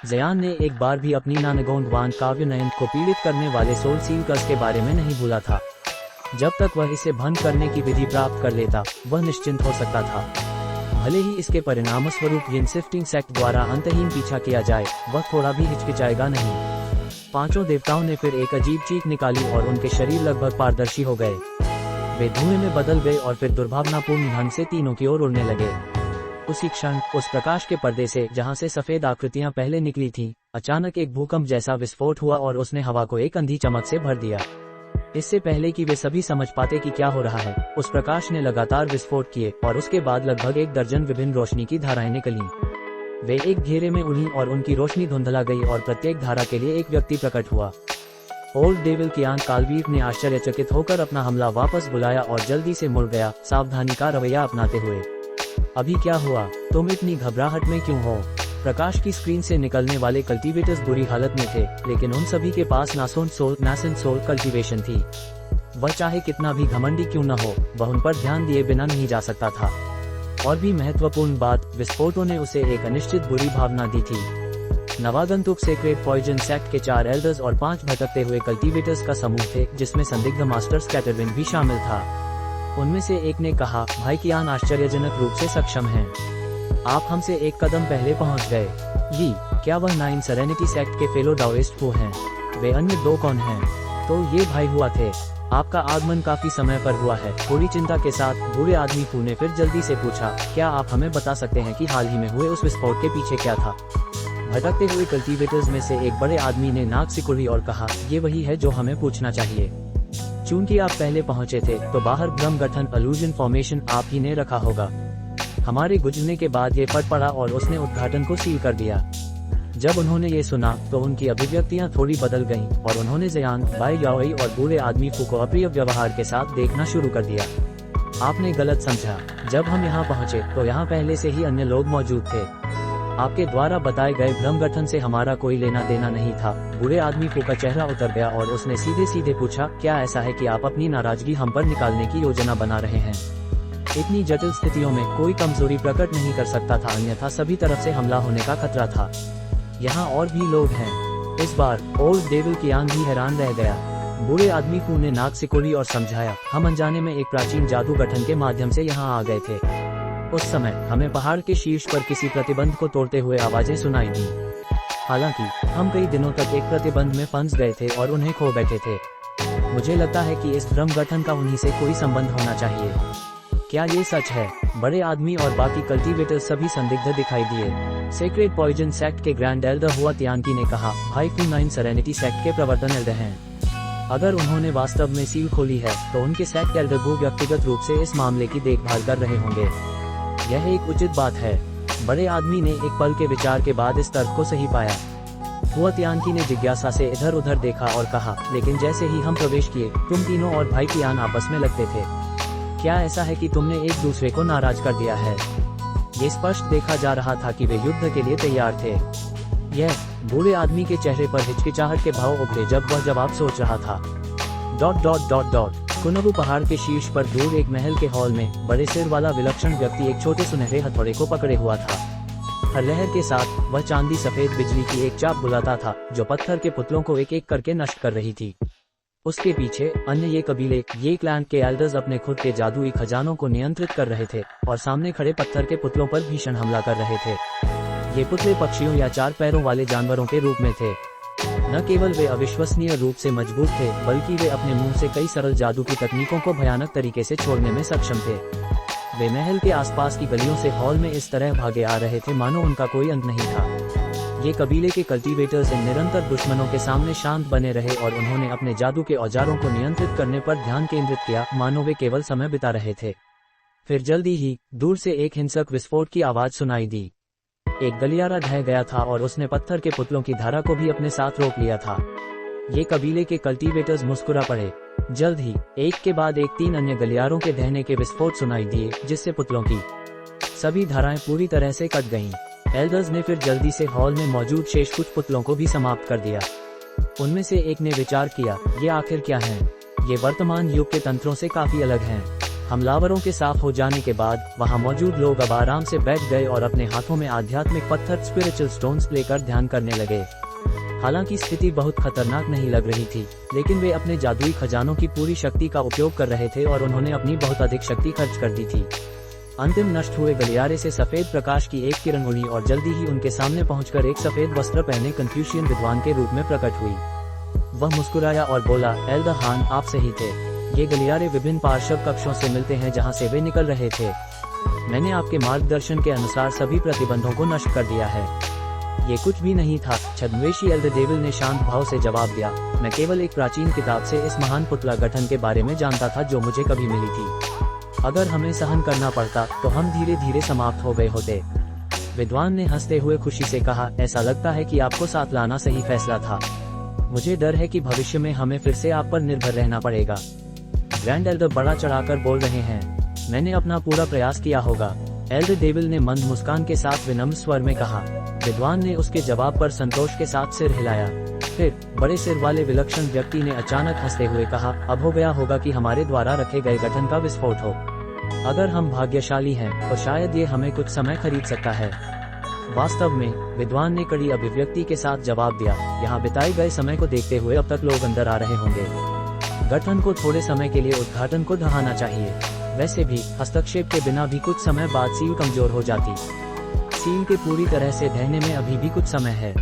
जयान ने एक बार भी अपनी नानगोंडवान काव्य नयन को पीड़ित करने वाले सोल सील कर्स के बारे में नहीं भूला था। जब तक वह इसे भंग करने की विधि प्राप्त कर लेता, वह निश्चिंत हो सकता था। भले ही इसके परिणाम स्वरूप इन शिफ्टिंग सेक्ट द्वारा अंतहीन पीछा किया जाए, वह थोड़ा भी हिचकिचाएगा नहीं। पांचों देवताओं ने फिर एक अजीब चीख निकाली और उनके शरीर लगभग पारदर्शी हो गए। वे धुएं में बदल गए और फिर दुर्भावनापूर्ण ढंग से तीनों की ओर उड़ने लगे। उसी क्षण उस प्रकाश के पर्दे से जहां से सफेद आकृतियां पहले निकली थीं, अचानक एक भूकंप जैसा विस्फोट हुआ और उसने हवा को एक अंधी चमक से भर दिया। इससे पहले कि वे सभी समझ पाते कि क्या हो रहा है, उस प्रकाश ने लगातार विस्फोट किए और उसके बाद लगभग 1 दर्जन विभिन्न रोशनी की धाराएं निकलीं। वे एक घेरे में उड़ीं और उनकी रोशनी धुंधला गई और प्रत्येक धारा के लिए एक व्यक्ति प्रकट हुआ। ओल्ड डेविल कियान कालवीर ने आश्चर्यचकित होकर अपना हमला वापस बुलाया और जल्दी से मुड़ गया, सावधानी का रवैया अपनाते हुए। अभी क्या हुआ? तुम इतनी घबराहट में क्यों हो? प्रकाश की स्क्रीन से निकलने वाले कल्टीवेटर्स बुरी हालत में थे, लेकिन उन सभी के पास नासेंट सोल कल्टीवेशन थी। वह चाहे कितना भी घमंडी क्यों न हो, वह उन पर ध्यान दिए बिना नहीं जा सकता था। और भी महत्वपूर्ण बात, विस्फोटों ने उसे एक अनिश्चित बुरी भावना दी थी। नवागंतुक सेक्रेट पॉइजन सेक्ट के 4 एल्डर्स और 5 भटकते हुए कल्टीवेटर्स का समूह थे, जिसमें संदिग्ध मास्टर स्कैटरविंड भी शामिल था। उनमें से एक ने कहा, भाई कियान आश्चर्यजनक रूप से सक्षम हैं। आप हमसे एक कदम पहले पहुंच गए। ये क्या वह 9 सेरेनिटी सेक्ट के फेलो डाओइस्ट वो हैं? वे अन्य 2 कौन हैं? तो ये भाई हुआ थे। आपका आगमन काफी समय पर हुआ है। थोड़ी चिंता के साथ बूढ़े आदमी फू ने फिर जल्दी से पूछा, क्या आप हमें बता सकते हैं कि हाल ही में हुए उस विस्फोट के पीछे क्या था? भटकते हुए कल्टीवेटर्स में से एक बड़े आदमी ने नाक सिकुड़ी और कहा, ये वही है जो हमें पूछना चाहिए। चूंकि आप पहले पहुंचे थे तो बाहर भ्रम गठन इल्यूजन फॉर्मेशन आप ही ने रखा होगा। हमारे गुजरने के बाद ये फट पड़ा और उसने उद्घाटन को सील कर दिया। जब उन्होंने ये सुना तो उनकी अभिव्यक्तियां थोड़ी बदल गईं और उन्होंने जयान, बाई याओई और बूढ़े आदमी फू को अप्रिय व्यवहार के साथ देखना शुरू कर दिया। आपने गलत समझा। जब हम यहाँ पहुँचे तो यहाँ पहले से ही अन्य लोग मौजूद थे। आपके द्वारा बताए गए भ्रम गठन से हमारा कोई लेना देना नहीं था। बूढ़े आदमी फू का चेहरा उतर गया और उसने सीधे सीधे पूछा, क्या ऐसा है कि आप अपनी नाराजगी हम पर निकालने की योजना बना रहे हैं? इतनी जटिल स्थितियों में कोई कमजोरी प्रकट नहीं कर सकता था, अन्यथा सभी तरफ से हमला होने का खतरा था। यहाँ और भी लोग हैं। इस बार ओल्ड डेविल कियान भी हैरान रह गया। बूढ़े आदमी फू ने नाक सिकोड़ी और समझाया, हम अनजाने में एक प्राचीन जादू गठन के माध्यम से यहाँ आ गए थे। उस समय हमें पहाड़ के शीर्ष पर किसी प्रतिबंध को तोड़ते हुए आवाजें सुनाई दी। हालांकि हम कई दिनों तक एक प्रतिबंध में फंस गए थे और उन्हें खो बैठे थे। मुझे लगता है कि इस भ्रम गठन का उन्हीं से कोई संबंध होना चाहिए। क्या ये सच है? बड़े आदमी और बाकी कल्टीवेटर सभी संदिग्ध दिखाई दिए। सेक्रेट पॉइजन सेक्ट के ग्रैंड एल्डर हुआ तियानकी ने कहा, भाई फू 9 सेरेनिटी सेक्ट के प्रवर्तन एल्डर हैं। अगर उन्होंने वास्तव में सील खोली है तो उनके सैक्ड एल्डर व्यक्तिगत रूप से इस मामले की देखभाल कर रहे होंगे। यह एक उचित बात है। बड़े आदमी ने एक पल के विचार के बाद इस तर्क को सही पाया। हुआतियानकी ने जिज्ञासा से इधर उधर देखा और कहा, लेकिन जैसे ही हम प्रवेश किए तुम तीनों और भाई कियान आपस में लगते थे। क्या ऐसा है कि तुमने एक दूसरे को नाराज कर दिया है? ये स्पष्ट देखा जा रहा था कि वे युद्ध के लिए तैयार थे। यह बूढ़े आदमी के चेहरे पर हिचकिचाहट के भाव उभरे जब वह जवाब सोच रहा था। ... कुनबु पहाड़ के शीर्ष पर दूर एक महल के हॉल में बड़े सिर वाला विलक्षण व्यक्ति एक छोटे सुनहरे हथौड़े को पकड़े हुआ था। हर लहर के साथ वह चांदी सफेद बिजली की एक चाप बुलाता था जो पत्थर के पुतलों को एक एक करके नष्ट कर रही थी। उसके पीछे अन्य ये कबीले, ये क्लैन के एल्डर्स अपने खुद के जादुई खजानों को नियंत्रित कर रहे थे और सामने खड़े पत्थर के पुतलों पर भीषण हमला कर रहे थे। ये पुतले पक्षियों या 4 पैरों वाले जानवरों के रूप में थे। न केवल वे अविश्वसनीय रूप से मजबूत थे, बल्कि वे अपने मुंह से कई सरल जादू की तकनीकों को भयानक तरीके से छोड़ने में सक्षम थे। वे महल के आसपास की गलियों से हॉल में इस तरह भागे आ रहे थे मानो उनका कोई अंत नहीं था। ये कबीले के कल्टीवेटर्स इन निरंतर दुश्मनों के सामने शांत बने रहे और उन्होंने अपने जादू के औजारों को नियंत्रित करने पर ध्यान केंद्रित किया, मानो वे केवल समय बिता रहे थे। फिर जल्दी ही दूर से एक हिंसक विस्फोट की आवाज सुनाई दी। एक गलियारा ढह गया था और उसने पत्थर के पुतलों की धारा को भी अपने साथ रोक लिया था। ये कबीले के कल्टीवेटर्स मुस्कुरा पड़े। जल्द ही एक के बाद एक 3 अन्य गलियारों के ढहने के विस्फोट सुनाई दिए, जिससे पुतलों की सभी धाराएं पूरी तरह से कट गईं। एल्डर्स ने फिर जल्दी से हॉल में मौजूद शेष कुछ पुतलों को भी समाप्त कर दिया। उनमें से एक ने विचार किया, ये आखिर क्या है? ये वर्तमान युग के तंत्रों से काफी अलग हैं। हमलावरों के साफ हो जाने के बाद वहां मौजूद लोग अब आराम से बैठ गए और अपने हाथों में आध्यात्मिक पत्थर स्पिरिचुअल स्टोन्स लेकर ध्यान करने लगे। हालांकि स्थिति बहुत खतरनाक नहीं लग रही थी, लेकिन वे अपने जादुई खजानों की पूरी शक्ति का उपयोग कर रहे थे और उन्होंने अपनी बहुत अधिक शक्ति खर्च कर दी थी। अंतिम नष्ट हुए गलियारे से सफेद प्रकाश की एक किरण उड़ी और जल्दी ही उनके सामने पहुंचकर एक सफेद वस्त्र पहने कन्फ्यूशियन विद्वान के रूप में प्रकट हुई। वह मुस्कुराया और बोला, एल्डर हान, आप सही थे। ये गलियारे विभिन्न पार्श्व कक्षों से मिलते हैं जहां से वे निकल रहे थे। मैंने आपके मार्गदर्शन के अनुसार सभी प्रतिबंधों को नष्ट कर दिया है। ये कुछ भी नहीं था, छद्मवेशी एल्डर डेविल ने शांत भाव से जवाब दिया। मैं केवल एक प्राचीन किताब से इस महान पुतला गठन के बारे में जानता था जो मुझे कभी मिली थी। अगर हमें सहन करना पड़ता तो हम धीरे धीरे समाप्त हो गए होते। विद्वान ने हंसते हुए खुशी से कहा, ऐसा लगता है कि आपको साथ लाना सही फैसला था। मुझे डर है कि भविष्य में हमें फिर से आप पर निर्भर रहना पड़ेगा। ग्रैंड एल्डर बड़ा चढ़ाकर बोल रहे हैं। मैंने अपना पूरा प्रयास किया होगा, एल्डर डेविल ने मंद मुस्कान के साथ विनम्र स्वर में कहा। विद्वान ने उसके जवाब पर संतोष के साथ सिर हिलाया। फिर बड़े सिर वाले विलक्षण व्यक्ति ने अचानक हंसते हुए कहा, अब हो गया होगा कि हमारे द्वारा रखे गए गठन का विस्फोट हो। अगर हम भाग्यशाली हैं तो शायद ये हमें कुछ समय खरीद सकता है। वास्तव में, विद्वान ने कड़ी अभिव्यक्ति के साथ जवाब दिया, यहाँ बिताए गए समय को देखते हुए अब तक लोग अंदर आ रहे होंगे। गठन को थोड़े समय के लिए उद्घाटन को ढहाना चाहिए। वैसे भी हस्तक्षेप के बिना भी कुछ समय बाद सील कमजोर हो जाती। सील के पूरी तरह से ढहने में अभी भी कुछ समय है।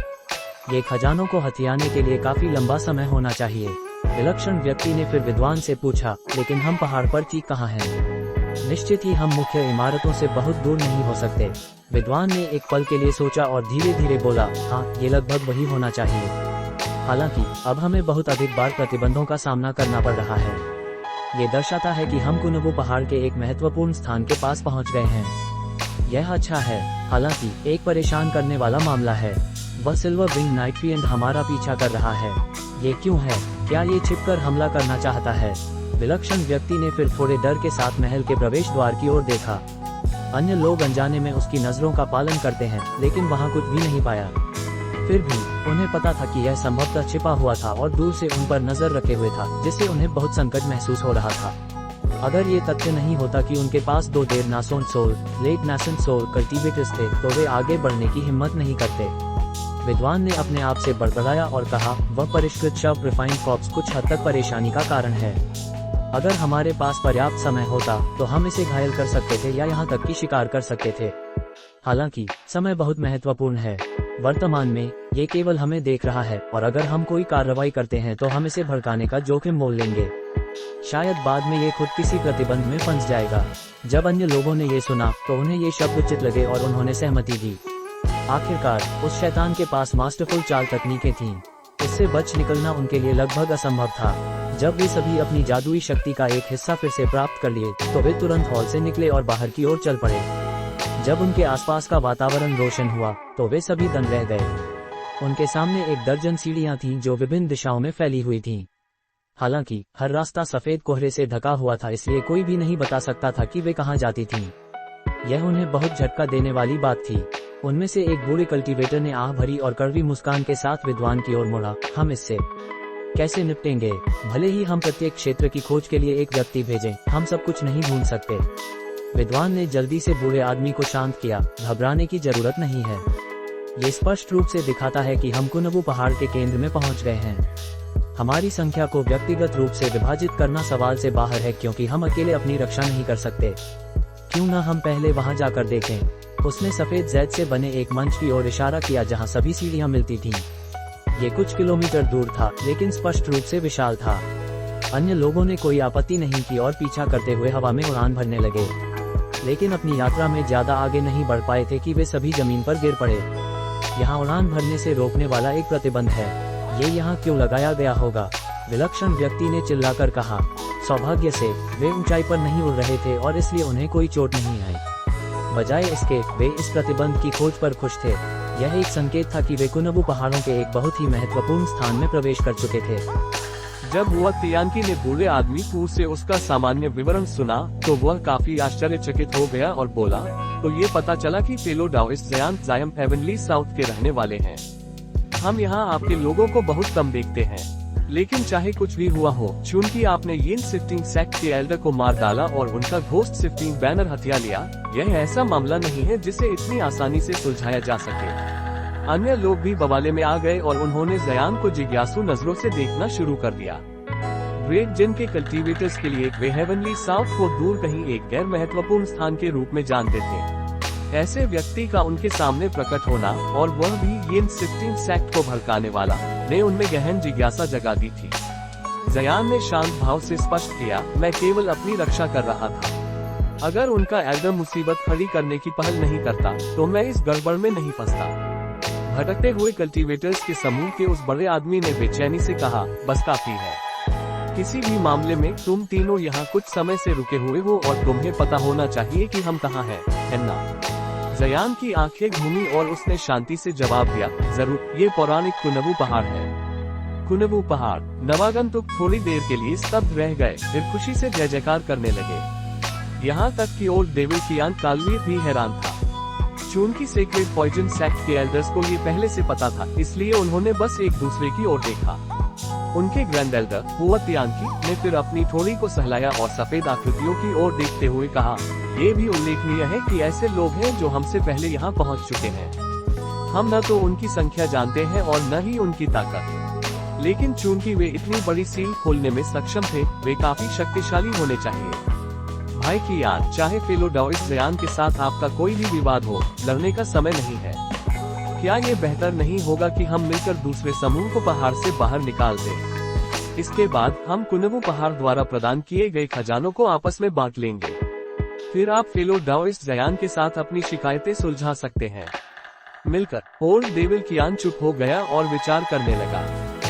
ये खजानों को हथियाने के लिए काफी लंबा समय होना चाहिए। विलक्षण व्यक्ति ने फिर विद्वान से पूछा, लेकिन हम पहाड़ पर ठीक कहाँ हैं? निश्चित ही हम मुख्य इमारतों से बहुत दूर नहीं हो सकते। विद्वान ने एक पल के लिए सोचा और धीरे धीरे बोला, हाँ, ये लगभग वही होना चाहिए। हालांकि अब हमें बहुत अधिक बार प्रतिबंधों का सामना करना पड़ रहा है। ये दर्शाता है कि हम कुनबु पहाड़ के एक महत्वपूर्ण स्थान के पास पहुंच गए हैं। यह अच्छा है। हालांकि एक परेशान करने वाला मामला है। वह सिल्वर विंग नाइट फिएंड हमारा पीछा कर रहा है। ये क्यों है? क्या ये छिपकर हमला करना चाहता है? विलक्षण व्यक्ति ने फिर थोड़े डर के साथ महल के प्रवेश द्वार की ओर देखा। अन्य लोग अनजाने में उसकी नजरों का पालन करते हैं, लेकिन वहाँ कुछ भी नहीं पाया। फिर भी उन्हें पता था कि यह संभवतः छिपा हुआ था और दूर से उन पर नजर रखे हुए था, जिससे उन्हें बहुत संकट महसूस हो रहा था। अगर ये तथ्य नहीं होता कि उनके पास 2 देर नासोन सोल, लेट नासन सोल कल्टीवेटर्स थे, तो वे आगे बढ़ने की हिम्मत नहीं करते। विद्वान ने अपने आप से बड़बड़ाया और कहा, वह परिष्कृत शव रिफाइंड कॉर्प्स कुछ हद तक परेशानी का कारण है। अगर हमारे पास पर्याप्त समय होता तो हम इसे घायल कर सकते थे या यहाँ तक कि शिकार कर सकते थे। हालांकि समय बहुत महत्वपूर्ण है। वर्तमान में ये केवल हमें देख रहा है और अगर हम कोई कार्रवाई करते हैं तो हम इसे भड़काने का जोखिम मोल लेंगे। शायद बाद में ये खुद किसी प्रतिबंध में फंस जाएगा। जब अन्य लोगों ने ये सुना तो उन्हें ये शब्द उचित लगे और उन्होंने सहमति दी। आखिरकार उस शैतान के पास मास्टरफुल चाल तकनीकें थीं। इससे बच निकलना उनके लिए लगभग असंभव था। जब वे सभी अपनी जादुई शक्ति का एक हिस्सा फिर से प्राप्त कर लिए तो वे तुरंत हॉल से निकले और बाहर की ओर चल पड़े। जब उनके आसपास का वातावरण रोशन हुआ तो वे सभी दंग रह गए। उनके सामने एक दर्जन सीढ़ियां थीं जो विभिन्न दिशाओं में फैली हुई थीं। हालांकि हर रास्ता सफेद कोहरे से ढका हुआ था, इसलिए कोई भी नहीं बता सकता था कि वे कहां जाती थीं। यह उन्हें बहुत झटका देने वाली बात थी। उनमें से एक बूढ़े कल्टीवेटर ने आह भरी और कड़वी मुस्कान के साथ विद्वान की ओर मुड़ा। हम इससे कैसे निपटेंगे? भले ही हम प्रत्येक क्षेत्र की खोज के लिए एक व्यक्ति भेजें, हम सब कुछ नहीं ढूंढ सकते। विद्वान ने जल्दी से बूढ़े आदमी को शांत किया। घबराने की जरूरत नहीं है। ये स्पष्ट रूप से दिखाता है कि हम कुनबू पहाड़ के केंद्र में पहुंच गए हैं। हमारी संख्या को व्यक्तिगत रूप से विभाजित करना सवाल से बाहर है, क्योंकि हम अकेले अपनी रक्षा नहीं कर सकते। क्यों न हम पहले वहां जाकर देखें? उसने सफेद जैद से बने एक मंच की ओर इशारा किया जहां सभी सीढ़ियां मिलती थीं। ये कुछ किलोमीटर दूर था, लेकिन स्पष्ट रूप से विशाल था। अन्य लोगों ने कोई आपत्ति नहीं की और पीछा करते हुए हवा में उड़ान भरने लगे, लेकिन अपनी यात्रा में ज्यादा आगे नहीं बढ़ पाए थे कि वे सभी जमीन पर गिर पड़े। यहाँ उड़ान भरने से रोकने वाला एक प्रतिबंध है। ये यहाँ क्यों लगाया गया होगा? विलक्षण व्यक्ति ने चिल्लाकर कहा। सौभाग्य से वे ऊंचाई पर नहीं उड़ रहे थे और इसलिए उन्हें कोई चोट नहीं आई। बजाय इसके वे इस प्रतिबंध की खोज पर खुश थे। यह एक संकेत था कि वे कुनबू पहाड़ों के एक बहुत ही महत्वपूर्ण स्थान में प्रवेश कर चुके थे। जब हुआ तियानकी ने बूढ़े आदमी पूर से उसका सामान्य विवरण सुना तो वह काफी आश्चर्यचकित हो गया और बोला, तो ये पता चला कि फेलो डाओइस्ट जयान जायम हेवनली साउथ के रहने वाले हैं। हम यहाँ आपके लोगों को बहुत कम देखते हैं, लेकिन चाहे कुछ भी हुआ हो, चूंकि आपने यीन शिफ्टिंग सेक्ट के एल्डर को मार डाला और उनका घोस्ट शिफ्टिंग बैनर हथिया लिया, यह ऐसा मामला नहीं है जिसे इतनी आसानी से सुलझाया जा सके। अन्य लोग भी बवाले में आ गए और उन्होंने जयान को जिज्ञासु नजरों से देखना शुरू कर दिया। ग्रेट जिन के कल्टीवेटर्स के लिए वे हेवनली साउथ को दूर कहीं एक गैर महत्वपूर्ण स्थान के रूप में जानते थे। ऐसे व्यक्ति का उनके सामने प्रकट होना, और वह भी यीन शिफ्टिंग सेक्ट को भड़काने वाला, ने उनमें गहन जिज्ञासा जगा दी थी। जयान ने शांत भाव से स्पष्ट किया, मैं केवल अपनी रक्षा कर रहा था। अगर उनका एल्डर मुसीबत खड़ी करने की पहल नहीं करता तो मैं इस गड़बड़ में नहीं फंसता। भटकते हुए कल्टीवेटर्स के समूह के उस बड़े आदमी ने बेचैनी से कहा, बस काफी है। किसी भी मामले में तुम तीनों यहाँ कुछ समय से रुके हुए हो और तुम्हें पता होना चाहिए कि हम कहाँ हैं, है ना? जयान की आंखें घूमी और उसने शांति से जवाब दिया, जरूर, ये पौराणिक कुनबू पहाड़ है। कुनबू पहाड़। नवागंतुक थोड़ी देर के लिए स्तब्ध रह गए, फिर खुशी से जय जयकार करने लगे। यहाँ तक कि ओल्ड डेविल कियान कालवीर भी हैरान था। चूंकि सेक्रेड पॉइजन सेक्ट के एल्डर्स को ये पहले से पता था, इसलिए उन्होंने बस एक दूसरे की ओर देखा। उनके ग्रैंड एल्डर हुआ तियानकी ने फिर अपनी थोड़ी को सहलाया और सफेद आकृतियों की ओर देखते हुए कहा, ये भी उल्लेखनीय है कि ऐसे लोग हैं जो हमसे पहले यहाँ पहुँच चुके हैं। हम न तो उनकी संख्या जानते हैं और न ही उनकी ताकत, लेकिन चूंकि वे इतनी बड़ी सील खोलने में सक्षम थे, वे काफी शक्तिशाली होने चाहिए। भाई कियान, चाहे फेलो डाओइस्ट जयान के साथ आपका कोई भी विवाद हो, लड़ने का समय नहीं है। क्या ये बेहतर नहीं होगा कि हम मिलकर दूसरे समूह को पहाड़ से बाहर निकाल दें? इसके बाद हम कुनबू पहाड़ द्वारा प्रदान किए गए खजानों को आपस में बांट लेंगे। फिर आप फेलो डाओइस्ट जयान के साथ अपनी शिकायतें सुलझा सकते हैं। मिलकर। ओल्ड डेविल कियान चुप हो गया और विचार करने लगा।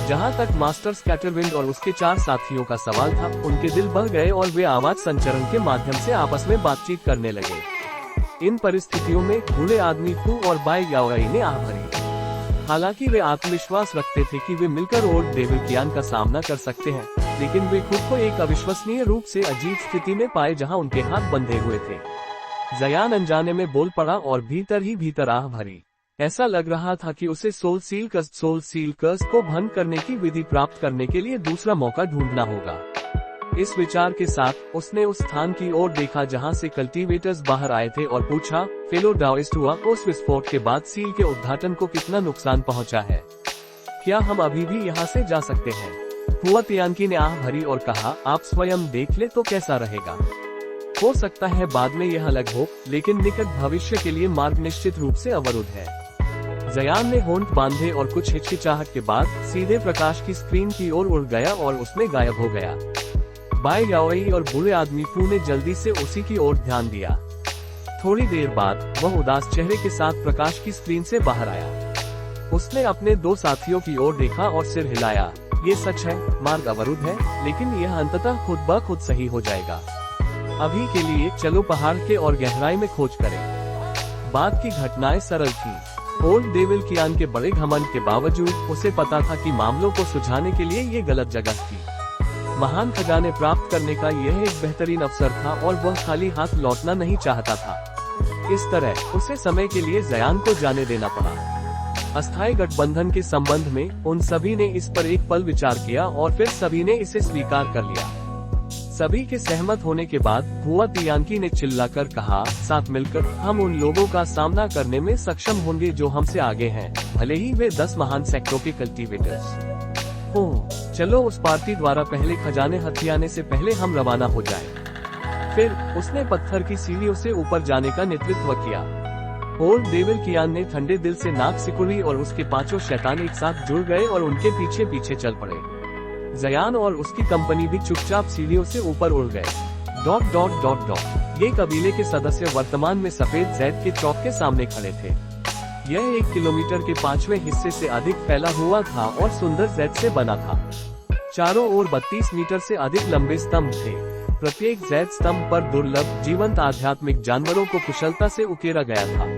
जहाँ तक मास्टर स्कैटरविंड और उसके 4 साथियों का सवाल था, उनके दिल बढ़ गए और वे आवाज संचरण के माध्यम से आपस में बातचीत करने लगे। इन परिस्थितियों में बूढ़े आदमी फू और बाय याओई ने आह भरी। हालांकि वे आत्मविश्वास रखते थे कि वे मिलकर ओल्ड डेविल कियान का सामना कर सकते हैं, लेकिन वे खुद को एक अविश्वसनीय रूप से अजीब स्थिति में पाए जहां उनके हाथ बंधे हुए थे। जयान अनजाने में बोल पड़ा और भीतर ही भीतर आह भरी। ऐसा लग रहा था कि उसे सोल सील्कर्स को भंग करने की विधि प्राप्त करने के लिए दूसरा मौका ढूंढना होगा। इस विचार के साथ उसने उस स्थान की ओर देखा जहां से कल्टीवेटर्स बाहर आए थे और पूछा, फेलो डाओइस्ट हुआ, उस विस्फोट के बाद सील के उद्घाटन को कितना नुकसान पहुंचा है? क्या हम अभी भी यहां से जा सकते हैं? हुआ तियानकी ने आह भरी और कहा, आप स्वयं देख ले तो कैसा रहेगा। हो सकता है बाद में यह अलग हो, लेकिन निकट भविष्य के लिए मार्ग निश्चित रूप से अवरुद्ध है। जयान ने होंठ बांधे और कुछ हिचकिचाहट के बाद सीधे प्रकाश की स्क्रीन की ओर उड़ गया और उसमें गायब हो गया। बाय याओई और बूढ़े आदमी फू ने जल्दी से उसी की ओर ध्यान दिया। थोड़ी देर बाद वह उदास चेहरे के साथ प्रकाश की स्क्रीन से बाहर आया। उसने अपने 2 साथियों की ओर देखा और सिर हिलाया। ये सच है, मार्ग अवरुद्ध है, लेकिन यह अंततः खुद ब खुद सही हो जाएगा। अभी के लिए चलो पहाड़ के और गहराई में खोज करें। बात की घटनाएं सरल थी। ओल्ड डेविल कियान के बड़े घमंड के बावजूद उसे पता था कि मामलों को सुलझाने के लिए ये गलत जगह थी। महान खजाने प्राप्त करने का यह एक बेहतरीन अवसर था और वह खाली हाथ लौटना नहीं चाहता था। इस तरह उसे समय के लिए ज़यान को जाने देना पड़ा। अस्थायी गठबंधन के संबंध में उन सभी ने इस पर एक पल विचार किया और फिर सभी ने इसे स्वीकार कर लिया। सभी के सहमत होने के बाद हुआ तियानकी ने चिल्लाकर कहा, साथ मिलकर हम उन लोगों का सामना करने में सक्षम होंगे जो हमसे आगे हैं, भले ही वे 10 महान सेक्टरों के कल्टीवेटर्स हो। चलो उस पार्टी द्वारा पहले खजाने हथियाने से पहले हम रवाना हो जाएं। फिर उसने पत्थर की सीढ़ियों से ऊपर जाने का नेतृत्व किया। ओल्ड डेविल कियान ने ठंडे दिल से नाक सिकुड़ी और उसके 5 शैतान एक साथ जुड़ गए और उनके पीछे पीछे चल पड़े। ज़यान और उसकी कंपनी भी चुपचाप सीढ़ियों से ऊपर उड़ गए। ये कबीले के सदस्य वर्तमान में सफेद जैद के चौक के सामने खड़े थे। यह 1 किलोमीटर के 5वें हिस्से से अधिक फैला हुआ था और सुंदर जैद से बना था। चारों ओर 32 मीटर से अधिक लंबे स्तंभ थे। प्रत्येक जैद स्तंभ पर दुर्लभ जीवंत आध्यात्मिक जानवरों को कुशलता से उकेरा गया था।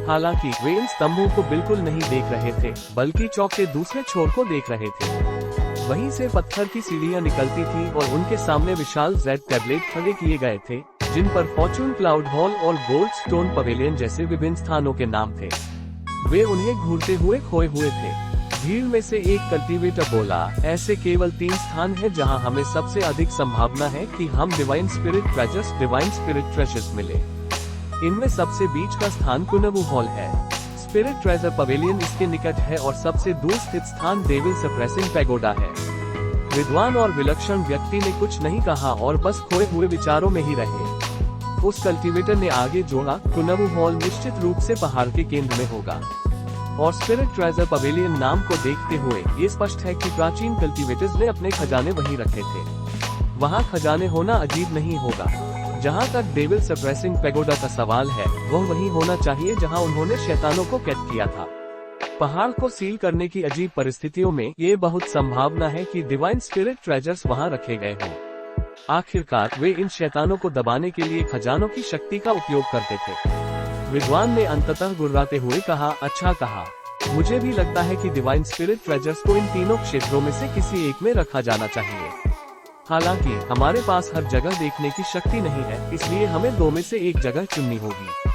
हालांकि वे इन स्तंभों को बिल्कुल नहीं देख रहे थे, बल्कि चौक के दूसरे छोर को देख रहे थे। वहीं से पत्थर की सीढ़ियां निकलती थी और उनके सामने विशाल जेड टैबलेट खड़े किए गए थे, जिन पर फॉर्चून क्लाउड हॉल और गोल्ड स्टोन पवेलियन जैसे विभिन्न स्थानों के नाम थे। वे उन्हें घूरते हुए खोए हुए थे। भीड़ में से एक कल्टीवेटर बोला, ऐसे केवल 3 स्थान हैं जहां हमें सबसे अधिक संभावना है कि हम डिवाइन स्पिरिट ट्रेजर्स मिले। इनमें सबसे बीच का स्थान कुनवू हॉल है। स्पिरिट ट्रेजर पवेलियन इसके निकट है और सबसे दूर स्थित स्थान डेविल सप्रेसिंग पैगोडा है। विद्वान और विलक्षण व्यक्ति ने कुछ नहीं कहा और बस खोए हुए विचारों में ही रहे। उस कल्टीवेटर ने आगे जोड़ा, कुनवू हॉल निश्चित रूप से पहाड़ के केंद्र में होगा। और स्पिरिट ट्रेजर पवेलियन नाम को देखते हुए ये स्पष्ट है कि प्राचीन कल्टीवेटर्स ने अपने खजाने वहीं रखे थे। वहाँ खजाने होना अजीब नहीं होगा। जहाँ तक डेविल सप्रेसिंग पैगोडा का सवाल है, वह वहीं होना चाहिए जहाँ उन्होंने शैतानों को कैद किया था। पहाड़ को सील करने की अजीब परिस्थितियों में ये बहुत संभावना है कि डिवाइन स्पिरिट ट्रेजर्स वहाँ रखे गए हों। आखिरकार वे इन शैतानों को दबाने के लिए खजानों की शक्ति का उपयोग करते थे। विद्वान ने अंततः गुर्राते हुए कहा, अच्छा कहा। मुझे भी लगता है कि डिवाइन स्पिरिट ट्रेजर्स को इन तीनों क्षेत्रों में से किसी एक में रखा जाना चाहिए। हालांकि हमारे पास हर जगह देखने की शक्ति नहीं है, इसलिए हमें 2 में से एक जगह चुननी होगी।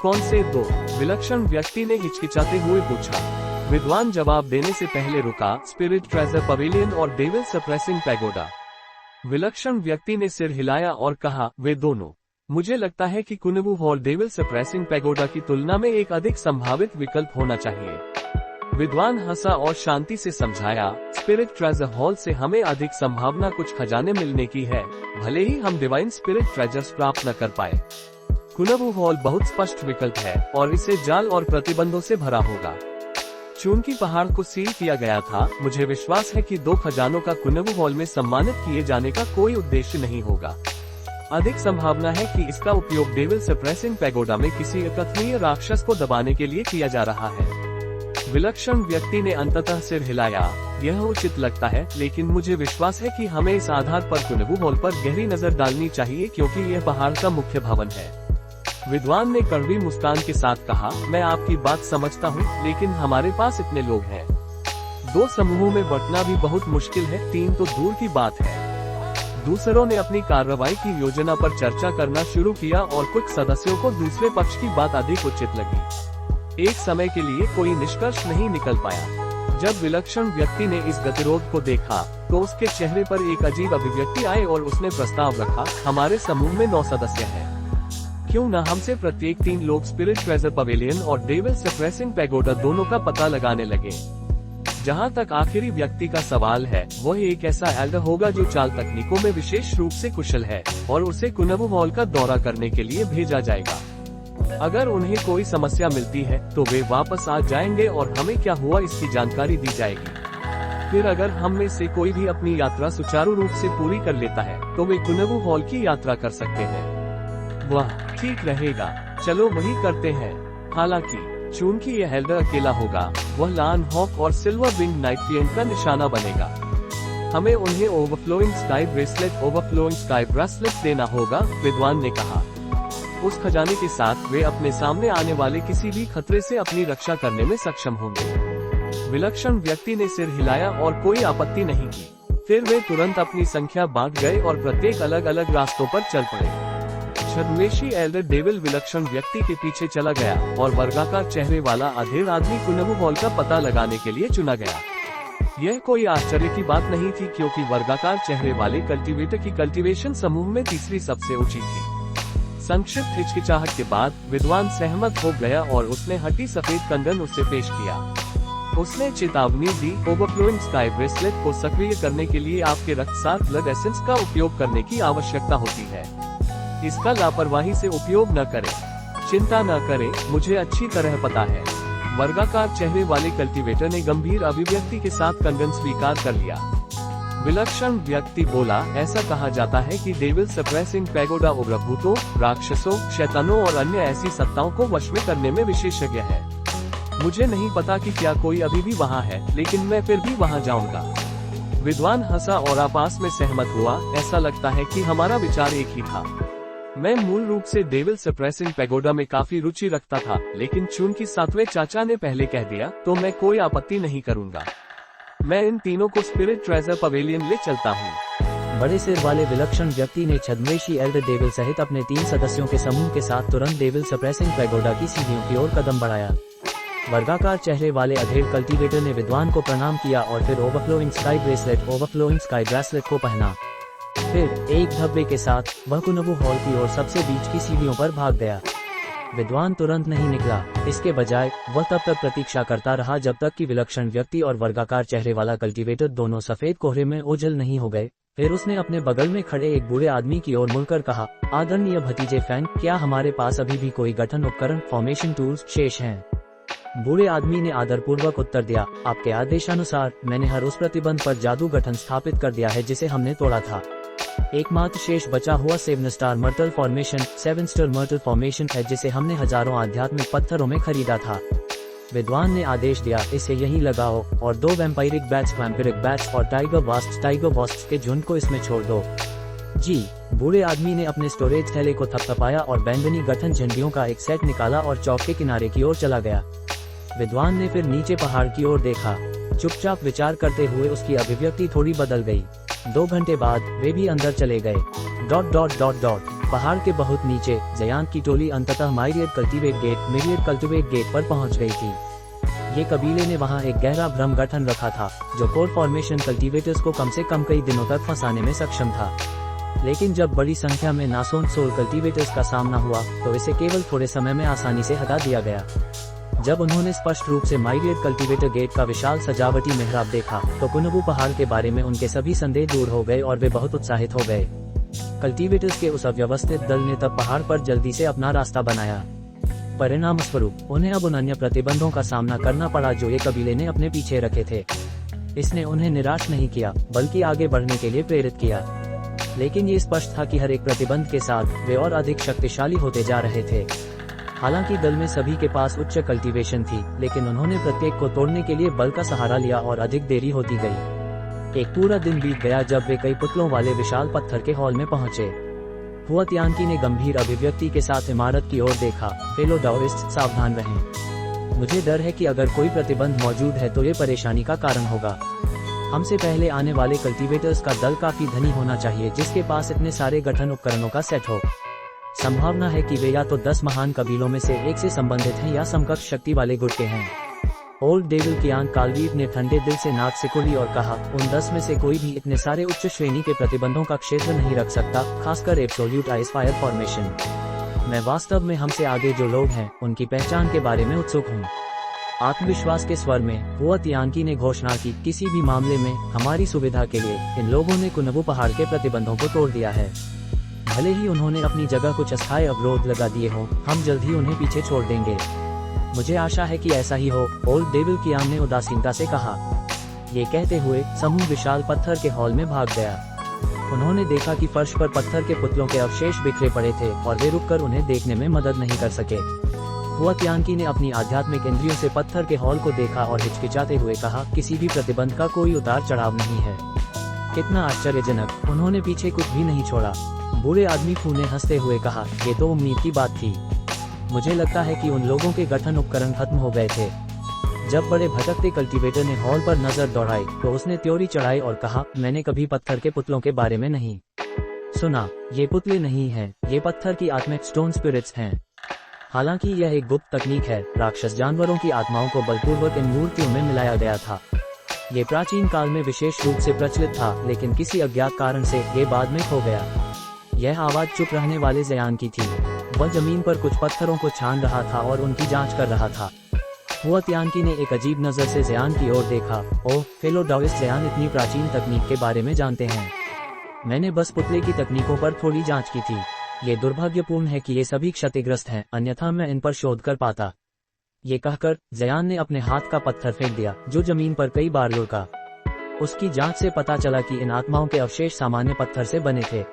कौन से 2? विलक्षण व्यक्ति ने हिचकिचाते हुए पूछा। विद्वान जवाब देने से पहले रुका, स्पिरिट ट्रेजर पवेलियन और डेविल सप्रेसिंग पैगोडा। विलक्षण व्यक्ति ने सिर हिलाया और कहा, वे दोनों। मुझे लगता है कि कुनवू हॉल डेविल सप्रेसिंग पैगोडा की तुलना में एक अधिक संभावित विकल्प होना चाहिए। विद्वान हंसा और शांति से समझाया, स्पिरिट ट्रेजर हॉल से हमें अधिक संभावना कुछ खजाने मिलने की है, भले ही हम डिवाइन स्पिरिट ट्रेजर्स प्राप्त न कर पाए। कुनवू हॉल बहुत स्पष्ट विकल्प है और इसे जाल और प्रतिबंधों से भरा होगा। चूंकि पहाड़ को सील किया गया था, मुझे विश्वास है कि 2 खजानों का कुनवू हॉल में सम्मानित किए जाने का कोई उद्देश्य नहीं होगा। अधिक संभावना है कि इसका उपयोग डेविल सप्रेसिंग पैगोडा में किसी अकथनीय राक्षस को दबाने के लिए किया जा रहा है। विलक्षण व्यक्ति ने अंततः सिर हिलाया, यह उचित लगता है, लेकिन मुझे विश्वास है कि हमें इस आधार पर कुनवू हॉल पर गहरी नजर डालनी चाहिए क्योंकि यह पहाड़ का मुख्य भवन है। विद्वान ने कड़वी मुस्कान के साथ कहा, मैं आपकी बात समझता हूँ, लेकिन हमारे पास इतने लोग हैं। 2 समूहों में बंटना भी बहुत मुश्किल है, 3 तो दूर की बात है। दूसरों ने अपनी कार्रवाई की योजना पर चर्चा करना शुरू किया और कुछ सदस्यों को दूसरे पक्ष की बात अधिक उचित लगी। एक समय के लिए कोई निष्कर्ष नहीं निकल पाया। जब विलक्षण व्यक्ति ने इस गतिरोध को देखा, तो उसके चेहरे पर एक अजीब अभिव्यक्ति आई और उसने प्रस्ताव रखा, हमारे समूह में 9 सदस्य हैं। क्यों न हमसे प्रत्येक 3 लोग स्पिरिट ट्रेजर पवेलियन और डेविल सप्रेसिंग पैगोडा दोनों का पता लगाने लगे। जहां तक आखिरी व्यक्ति का सवाल है, वह एक ऐसा एल्डर होगा जो चाल तकनीकों में विशेष रूप से कुशल है और उसे कुनवू हॉल का दौरा करने के लिए भेजा जाएगा। अगर उन्हें कोई समस्या मिलती है तो वे वापस आ जाएंगे और हमें क्या हुआ इसकी जानकारी दी जाएगी। फिर अगर हम में से कोई भी अपनी यात्रा सुचारू रूप से पूरी कर लेता है तो वे कुनवू हॉल की यात्रा कर सकते हैं। वाह, ठीक रहेगा, चलो वही करते हैं। हालांकि चूंकि यह एल्डर अकेला होगा, वह लान हॉक और सिल्वर विंग नाइट फिएंट का निशाना बनेगा। हमें उन्हें ओवरफ्लोइंग स्काई ब्रेसलेट देना होगा, विद्वान ने कहा। उस खजाने के साथ वे अपने सामने आने वाले किसी भी खतरे से अपनी रक्षा करने में सक्षम होंगे। विलक्षण व्यक्ति ने सिर हिलाया और कोई आपत्ति नहीं की। फिर वे तुरंत अपनी संख्या बांट गए और प्रत्येक अलग अलग रास्तों पर चल पड़े। छद्मवेशी एल्डर डेविल विलक्षण व्यक्ति के पीछे चला गया और वर्गाकार चेहरे वाला अधेड़ आदमी कुनबू हॉल का पता लगाने के लिए चुना गया। यह कोई आश्चर्य की बात नहीं थी, क्योंकि वर्गाकार चेहरे वाले कल्टीवेटर की कल्टीवेशन समूह में तीसरी सबसे ऊंची थी। संक्षिप्त हिचकिचाहट के बाद विद्वान सहमत हो गया और उसने हटी सफेद कंगन उसे पेश किया। उसने चेतावनी दी, ओवरफ्लोइंग स्काई ब्रेसलेट को सक्रिय करने के लिए आपके रक्तसार ब्लड एसेंस का उपयोग करने की आवश्यकता होती है। इसका लापरवाही से उपयोग न करें। चिंता न करें, मुझे अच्छी तरह पता है। वर्गाकार चेहरे वाले कल्टीवेटर ने गंभीर अभिव्यक्ति के साथ कंगन स्वीकार कर लिया। विलक्षण व्यक्ति बोला, ऐसा कहा जाता है कि डेविल सप्रेसिंग पैगोडा उग्र भूतों, राक्षसों, शैतानों और अन्य ऐसी सत्ताओं को वश में करने में विशेषज्ञ है। मुझे नहीं पता कि क्या कोई अभी भी वहाँ है, लेकिन मैं फिर भी वहाँ जाऊँगा। विद्वान हंसा और आपस में सहमत हुआ। ऐसा लगता है कि हमारा विचार एक ही था। मैं मूल रूप से डेविल सप्रेसिंग पैगोडा में काफी रुचि रखता था, लेकिन चूंकि सातवें चाचा ने पहले कह दिया, तो मैं कोई आपत्ति नहीं करूंगा। मैं इन तीनों को स्पिरिट ट्रेजर पवेलियन ले चलता हूँ। बड़े सिर वाले विलक्षण व्यक्ति ने छद्मवेशी एल्डर डेविल सहित अपने 3 सदस्यों के समूह के साथ तुरंत डेविल सप्रेसिंग पैगोडा की सीढ़ियों की ओर कदम बढ़ाया। वर्गाकार चेहरे वाले अधेड़ कल्टीवेटर ने विद्वान को प्रणाम किया और फिर ओवरफ्लोइंग स्काई ब्रेसलेट को पहना। फिर एक धब्बे के साथ वह कुनबू हॉल की ओर सबसे बीच की सीढ़ियों पर भाग गया। विद्वान तुरंत नहीं निकला। इसके बजाय वह तब तक प्रतीक्षा करता रहा जब तक कि विलक्षण व्यक्ति और वर्गाकार चेहरे वाला कल्टीवेटर दोनों सफेद कोहरे में ओझल नहीं हो गए। फिर उसने अपने बगल में खड़े एक बूढ़े आदमी की ओर मुड़कर कहा, आदरणीय भतीजे फैन, क्या हमारे पास अभी भी कोई गठन उपकरण फॉर्मेशन टूल्स शेष हैं? बूढ़े आदमी ने आदरपूर्वक उत्तर दिया, आपके आदेशानुसार मैंने हर उस प्रतिबंध पर जादू गठन स्थापित कर दिया है जिसे हमने तोड़ा था। एकमात्र शेष बचा हुआ 7 स्टार मर्टल फॉर्मेशन है, जिसे हमने हजारों आध्यात्मिक पत्थरों में खरीदा था। विद्वान ने आदेश दिया, इसे यहीं लगाओ और 2 वैम्पायरिक बैट्स और टाइगर वास्प्स के झुंड को इसमें छोड़ दो। जी। बूढ़े आदमी ने अपने स्टोरेज थैले को थपथपाया और बैंगनी गठन झंडियों का एक सेट निकाला और चौक के किनारे की ओर चला गया। विद्वान ने फिर नीचे पहाड़ की ओर देखा। चुपचाप विचार करते हुए उसकी अभिव्यक्ति थोड़ी बदल गई। 2 घंटे बाद वे भी अंदर चले गए। ... पहाड़ के बहुत नीचे जयांत की टोली अंततः मिरियड कल्टिवेट गेट पर पहुंच गई थी। ये कबीले ने वहां एक गहरा भ्रम गठन रखा था, जो कोर फॉर्मेशन कल्टीवेटर्स को कम से कम कई दिनों तक फंसाने में सक्षम था। लेकिन जब बड़ी संख्या में नासोन सोल कल्टीवेटर्स का सामना हुआ, तो इसे केवल थोड़े समय में आसानी से हटा दिया गया। जब उन्होंने स्पष्ट रूप से मिरियड कल्टीवेटर गेट का विशाल सजावटी मेहराब देखा, तो कुनबू पहाड़ के बारे में उनके सभी संदेह दूर हो गए और वे बहुत उत्साहित हो गए। कल्टीवेटर्स के उस अव्यवस्थित दल ने तब पहाड़ पर जल्दी से अपना रास्ता बनाया। परिणाम स्वरूप उन्हें अब उन अन्य प्रतिबंधों का सामना करना पड़ा जो ये कबीले ने अपने पीछे रखे थे। इसने उन्हें निराश नहीं किया, बल्कि आगे बढ़ने के लिए प्रेरित किया। लेकिन ये स्पष्ट था कि हर एक प्रतिबंध के साथ वे और अधिक शक्तिशाली होते जा रहे थे। हालांकि दल में सभी के पास उच्च कल्टीवेशन थी, लेकिन उन्होंने प्रत्येक को तोड़ने के लिए बल का सहारा लिया और अधिक देरी होती गई। एक पूरा दिन बीत गया जब वे कई पुतलों वाले विशाल पत्थर के हॉल में पहुंचे। हुआतियांकी ने गंभीर अभिव्यक्ति के साथ इमारत की ओर देखा। फेलो डाओइस्ट, सावधान रहें। मुझे डर है कि अगर कोई प्रतिबंध मौजूद है तो ये परेशानी का कारण होगा। हमसे पहले आने वाले कल्टीवेटर्स का दल काफी धनी होना चाहिए, जिसके पास इतने सारे गठन उपकरणों का सेट हो। संभावना है कि वे या तो 10 महान कबीलों में से एक से संबंधित हैं या समकक्ष शक्ति वाले गुट के हैं। ओल्ड डेविल कियांग कालवीर ने ठंडे दिल से नाक सिकुड़ी और कहा, उन 10 में से कोई भी इतने सारे उच्च श्रेणी के प्रतिबंधों का क्षेत्र नहीं रख सकता, खासकर एब्सोल्यूट आइस फायर फॉर्मेशन। मैं वास्तव में हमसे आगे जो लोग हैं उनकी पहचान के बारे में उत्सुक हूँ। आत्मविश्वास के स्वर में हुआतियांकी ने घोषणा की, किसी भी मामले में हमारी सुविधा के लिए इन लोगों ने कुनबू पहाड़ के प्रतिबंधों को तोड़ दिया है। भले ही उन्होंने अपनी जगह कुछ अस्थायी अवरोध लगा दिए हों, हम जल्द ही उन्हें पीछे छोड़ देंगे। मुझे आशा है कि ऐसा ही हो, ओल्ड डेविल कियांग ने उदासीनता से कहा। ये कहते हुए समूह विशाल पत्थर के हॉल में भाग गया। उन्होंने देखा कि फर्श पर पत्थर के पुतलों के अवशेष बिखरे पड़े थे और वे रुककर उन्हें देखने में मदद नहीं कर सके। हुआ तियानकी ने अपनी आध्यात्मिक इंद्रियों से पत्थर के हॉल को देखा और हिचकिचाते हुए कहा, किसी भी प्रतिबंध का कोई उतार चढ़ाव नहीं है। कितना आश्चर्यजनक, उन्होंने पीछे कुछ भी नहीं छोड़ा। बूढ़े आदमी फू ने हंसते हुए कहा, ये तो उम्मीद की बात थी। मुझे लगता है कि उन लोगों के गठन उपकरण खत्म हो गए थे। जब बड़े भटकते कल्टीवेटर ने हॉल पर नजर दौड़ाई तो उसने त्योरी चढ़ाई और कहा, मैंने कभी पत्थर के पुतलों के बारे में नहीं सुना। ये पुतले नहीं हैं, ये पत्थर की आत्मिक स्टोन स्पिरिट्स हैं। हालांकि यह एक गुप्त तकनीक है, राक्षस जानवरों की आत्माओं को बलपूर्वक इन मूर्तियों में मिलाया गया था। ये प्राचीन काल में विशेष रूप से प्रचलित था, लेकिन किसी अज्ञात कारण से ये बाद में खो गया। यह आवाज चुप रहने वाले जयान की थी। वह जमीन पर कुछ पत्थरों को छान रहा था और उनकी जांच कर रहा था। हुआ तियानकी ने एक अजीब नजर से जयान की ओर देखा। ओह, फेलो डाओइस्ट जयान इतनी प्राचीन तकनीक के बारे में जानते हैं। मैंने बस पुतले की तकनीकों पर थोड़ी जांच की थी। ये दुर्भाग्यपूर्ण है कि ये सभी क्षतिग्रस्त हैं, अन्यथा मैं इन पर शोध कर पाता। ये कहकर जयान ने अपने हाथ का पत्थर फेंक दिया, जो जमीन पर कई बार लुढ़का। उसकी जांच से पता चला कि इन आत्माओं के अवशेष सामान्य पत्थर से बने थे।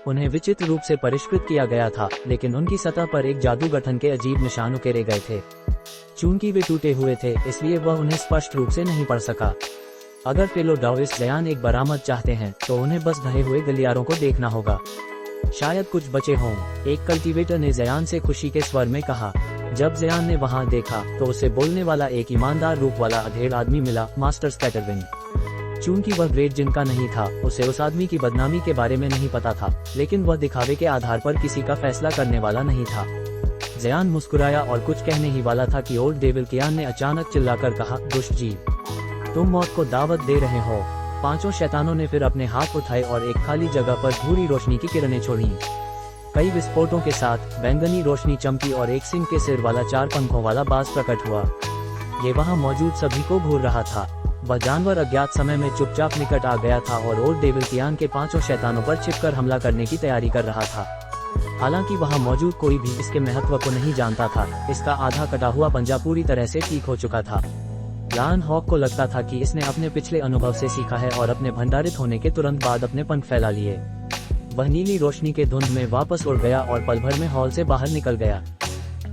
उन्हें विचित्र रूप से परिष्कृत किया गया था, लेकिन उनकी सतह पर एक जादू गठन के अजीब निशान उकेरे गए थे। चूंकि वे टूटे हुए थे, इसलिए वह उन्हें स्पष्ट रूप से नहीं पढ़ सका। अगर फेलो डाओइस्ट जयान एक बरामद चाहते हैं तो उन्हें बस ढहे हुए गलियारों को देखना होगा। शायद कुछ बचे हों, एक कल्टीवेटर ने जयान से खुशी के स्वर में कहा। जब जयान ने वहां देखा तो उसे बोलने वाला एक ईमानदार रूप वाला अधेड़ आदमी मिला, मास्टर स्कैटरविंग। चूंकि वह ग्रेट जिन का नहीं था, उसे उस आदमी की बदनामी के बारे में नहीं पता था, लेकिन वह दिखावे के आधार पर किसी का फैसला करने वाला नहीं था। जयान मुस्कुराया और कुछ कहने ही वाला था कि ओल्ड डेविल कियान ने अचानक चिल्लाकर कहा, दुष्ट जीव, तुम मौत को दावत दे रहे हो। पांचों शैतानों ने फिर अपने हाथ उठाए और एक खाली जगह पर भूरी रोशनी की किरणें छोड़ी। कई विस्फोटों के साथ बैंगनी रोशनी चमकी और एक सिंह के सिर वाला 4 पंखों वाला बाज प्रकट हुआ। ये वहां मौजूद सभी को घूर रहा था। वह जानवर अज्ञात समय में चुपचाप निकट आ गया था और ओल्ड डेविल कियान के 5 शैतानों पर छिपकर हमला करने की तैयारी कर रहा था। हालांकि वहां मौजूद कोई भी इसके महत्व को नहीं जानता था। इसका आधा कटा हुआ पंजा पूरी तरह से ठीक हो चुका था। लायन हॉक को लगता था कि इसने अपने पिछले अनुभव से सीखा है और अपने भंडारित होने के तुरंत बाद अपने पंख फैला लिए। वह नीली रोशनी के धुंध में वापस उड़ गया और पल भर में हॉल से बाहर निकल गया।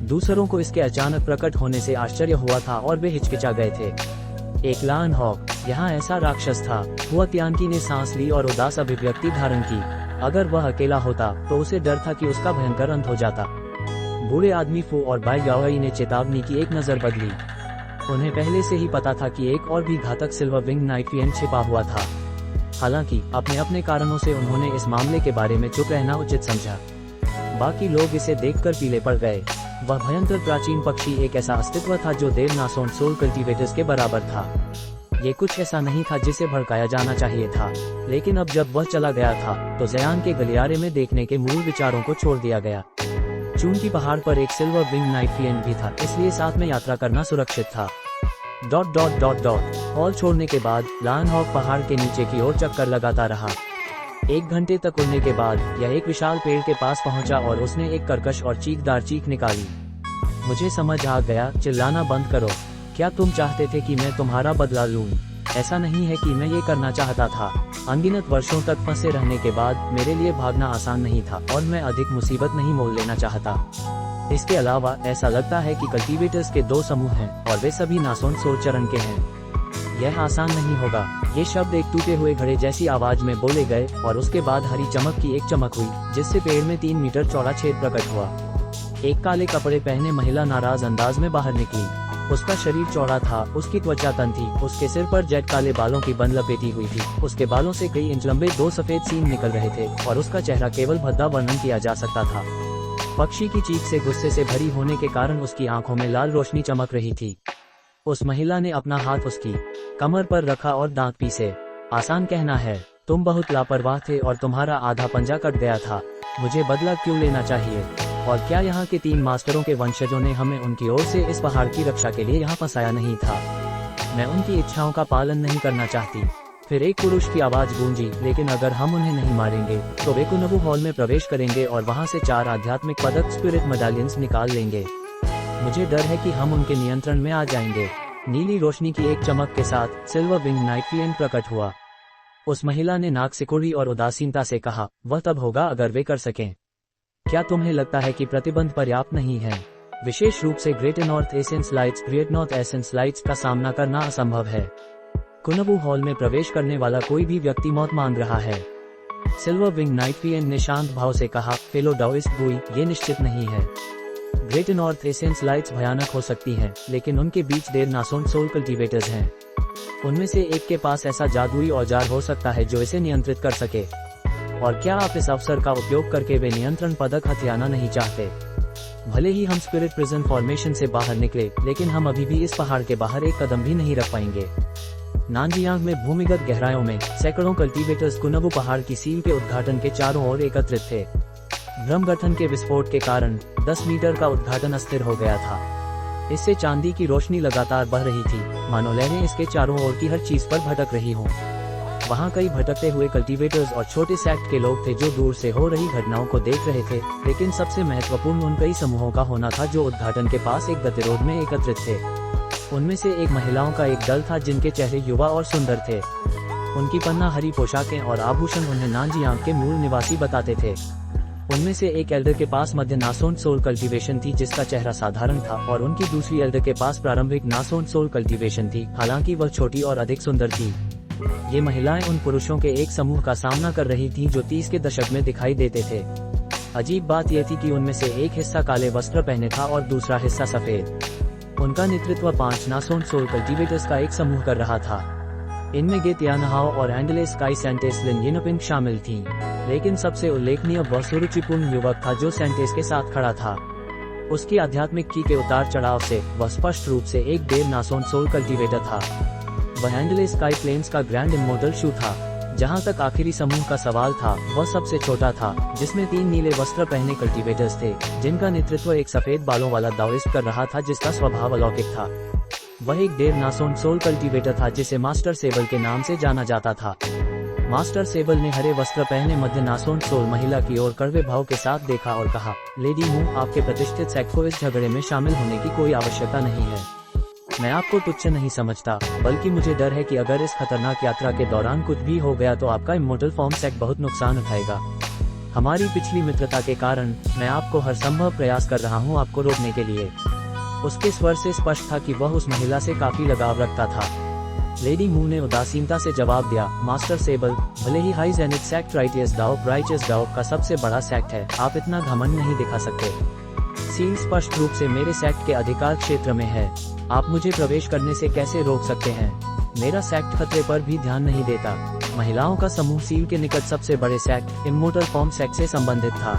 दूसरों को इसके अचानक प्रकट होने से आश्चर्य हुआ था और वे हिचकिचा गए थे। एक लायन हॉक, यहाँ ऐसा राक्षस था। हुआ तियानकी ने सांस ली और उदास अभिव्यक्ति धारण की। अगर वह अकेला होता तो उसे डर था कि उसका भयंकर अंत हो जाता। बूढ़े आदमी फू और बाई याओई ने चेतावनी की एक नजर बदली। उन्हें पहले से ही पता था कि एक और भी घातक सिल्वर विंग नाइट फिएन छिपा हुआ था। हालांकि अपने अपने कारणों से उन्होंने इस मामले के बारे में चुप रहना उचित समझा। बाकी लोग इसे देखकर पीले पड़ गए। वह भयंकर प्राचीन पक्षी एक ऐसा अस्तित्व था जो देवनासोन सोल कल्टीवेटर्स के बराबर था। ये कुछ ऐसा नहीं था जिसे भड़काया जाना चाहिए था, लेकिन अब जब वह चला गया था तो जयान के गलियारे में देखने के मूल विचारों को छोड़ दिया गया। चूंकि पहाड़ पर एक सिल्वर विंग नाइट फिएन भी था, इसलिए साथ में यात्रा करना सुरक्षित था। ... हॉल छोड़ने के बाद लायन हॉक पहाड़ के नीचे की ओर चक्कर लगाता रहा। 1 घंटे तक उड़ने के बाद यह एक विशाल पेड़ के पास पहुंचा और उसने एक कर्कश और चीखदार चीख निकाली। मुझे समझ आ गया, चिल्लाना बंद करो। क्या तुम चाहते थे कि मैं तुम्हारा बदला लूं? ऐसा नहीं है कि मैं ये करना चाहता था। अनगिनत वर्षों तक फंसे रहने के बाद मेरे लिए भागना आसान नहीं था और मैं अधिक मुसीबत नहीं मोल लेना चाहता। इसके अलावा ऐसा लगता है कि कल्टीवेटर्स के 2 समूह हैं और वे सभी नासोन सोल चरण के हैं। यह आसान नहीं होगा। ये शब्द एक टूटे हुए घड़े जैसी आवाज में बोले गए और उसके बाद हरी चमक की एक चमक हुई, जिससे पेड़ में 3 मीटर चौड़ा छेद प्रकट हुआ। एक काले कपड़े पहने महिला नाराज अंदाज में बाहर निकली। उसका शरीर चौड़ा था, उसकी त्वचा तन थी, उसके सिर पर जेट काले बालों की बन लपेटी हुई थी। उसके बालों से कई इंच लंबे 2 सफेद सींग निकल रहे थे और उसका चेहरा केवल भद्दा वर्णन किया जा सकता था। पक्षी की चीख से गुस्से से भरी होने के कारण उसकी आंखों में लाल रोशनी चमक रही थी। उस महिला ने अपना हाथ उसकी कमर पर रखा और दांत पीसे। आसान कहना है, तुम बहुत लापरवाह थे और तुम्हारा आधा पंजा कट गया था। मुझे बदला क्यों लेना चाहिए? और क्या यहाँ के 3 मास्टरों के वंशजों ने हमें उनकी ओर से इस पहाड़ की रक्षा के लिए यहाँ फंसाया नहीं था? मैं उनकी इच्छाओं का पालन नहीं करना चाहती। फिर एक पुरुष की आवाज गूंजी, लेकिन अगर हम उन्हें नहीं मारेंगे तो वे कुनबू हॉल में प्रवेश करेंगे और वहाँ से 4 आध्यात्मिक पदक स्पिरिट मेडालियंस निकाल लेंगे। मुझे डर है कि हम उनके नियंत्रण में आ जाएंगे। नीली रोशनी की एक चमक के साथ सिल्वर विंग नाइट फिएन प्रकट हुआ। उस महिला ने नाक सिकोड़ी और उदासीनता से कहा, वह तब होगा अगर वे कर सकें। क्या तुम्हें लगता है कि प्रतिबंध पर्याप्त नहीं है? विशेष रूप से ग्रेट नॉर्थ एसेंस लाइट्स का सामना करना असंभव है। कुनबू हॉल में प्रवेश करने वाला कोई भी व्यक्ति मौत मांग रहा है। सिल्वर विंग नाइटवियन ने शांत भाव से कहा, फेलो डाओइस्ट बुई, ये निश्चित नहीं है। ग्रेट नॉर्थ एसेंस लाइट्स भयानक हो सकती हैं, लेकिन उनके बीच देर नासोन सोल कल्टीवेटर्स हैं। उनमें से एक के पास ऐसा जादुई औजार हो सकता है जो इसे नियंत्रित कर सके। और क्या आप इस अवसर का उपयोग करके वे नियंत्रण पदक हथियाना नहीं चाहते? भले ही हम स्पिरिट प्रिजन फॉर्मेशन से बाहर निकले, लेकिन हम अभी भी इस पहाड़ के बाहर एक कदम भी नहीं रख पाएंगे। नानजियांग में भूमिगत गहराइयों में सैकड़ों कल्टीवेटर्स कुनबू पहाड़ की सील के उद्घाटन के चारों ओर एकत्रित थे। भ्रम गठन के विस्फोट के कारण 10 मीटर का उद्घाटन अस्थिर हो गया था। इससे चांदी की रोशनी लगातार बढ़ रही थी, मानो लहरें इसके चारों ओर की हर चीज पर भटक रही हों। वहाँ कई भटकते हुए कल्टीवेटर्स और छोटे सेक्ट के लोग थे जो दूर से हो रही घटनाओं को देख रहे थे, लेकिन सबसे महत्वपूर्ण उन कई समूहों का होना था जो उद्घाटन के पास एक गतिरोध में एकत्रित थे। उनमें से एक महिलाओं का एक दल था जिनके चेहरे युवा और सुंदर थे। उनकी पन्ना हरी पोशाकें और आभूषण उन्हें नानजियांग के मूल निवासी बताते थे। उनमें से एक एल्डर के पास मध्य नासोन सोल कल्टीवेशन थी जिसका चेहरा साधारण था, और उनकी दूसरी एल्डर के पास प्रारंभिक नासोन सोल कल्टीवेशन थी, हालांकि वह छोटी और अधिक सुंदर थी। ये महिलाएं उन पुरुषों के एक समूह का सामना कर रही थीं जो 30 के दशक में दिखाई देते थे। अजीब बात यह थी कि उनमें से एक हिस्सा काले वस्त्र पहने था और दूसरा हिस्सा सफेद। उनका नेतृत्व 5 नासोन सोल कल्टीवेटर्स का एक समूह कर रहा था। इनमें गे तियानहाओ और एंडले स्काई सेंटेस लिन यिनपिंग शामिल थीं, लेकिन सबसे उल्लेखनीय वह सुरुचिपूर्ण युवक था जो सेंटेस के साथ खड़ा था। उसकी आध्यात्मिक की के उतार चढ़ाव से वह स्पष्ट रूप से एक देर नासोन सोल कल्टीवेटर था। वह एंडले स्काई प्लेन्स का ग्रैंड इमोर्टल शू था। जहां तक आखिरी समूह का सवाल था, वह सबसे छोटा था, जिसमें 3 नीले वस्त्र पहने कल्टीवेटर्स थे, जिनका नेतृत्व एक सफेद बालों वाला दाओइस्ट कर रहा था जिसका स्वभाव अलौकिक था। वह एक देर नासोन सोल कल्टीवेटर था जिसे मास्टर सेबल के नाम से जाना जाता था। मास्टर सेबल ने हरे वस्त्र पहने मध्य नासोन सोल महिला की ओर कड़वे भाव के साथ देखा और कहा, लेडी मू, आपके प्रतिष्ठित सेक्ट को इस झगड़े में शामिल होने की कोई आवश्यकता नहीं है। मैं आपको तुच्छ नहीं समझता, बल्कि मुझे डर है कि अगर इस खतरनाक यात्रा के दौरान कुछ भी हो गया तो आपका इमोर्टल फॉर्म सेक्ट बहुत नुकसान उठाएगा। हमारी पिछली मित्रता के कारण मैं आपको हर संभव प्रयास कर रहा हूं आपको रोकने के लिए। उसके स्वर से स्पष्ट था कि वह उस महिला से काफी लगाव रखता था। लेडी मू ने उदासीनता से जवाब दिया, मास्टर सेबल, भले ही high zenith sect righteous Dao का सबसे बड़ा सेक्ट है, आप इतना घमंड नहीं दिखा सकते। सील स्पष्ट रूप से मेरे सेक्ट के अधिकार क्षेत्र में है। आप मुझे प्रवेश करने से कैसे रोक सकते हैं? मेरा सेक्ट खतरे पर भी ध्यान नहीं देता। महिलाओं का समूह सील के निकट सबसे बड़े सेक्ट इमोर्टल फॉर्म सेक्ट से संबंधित था।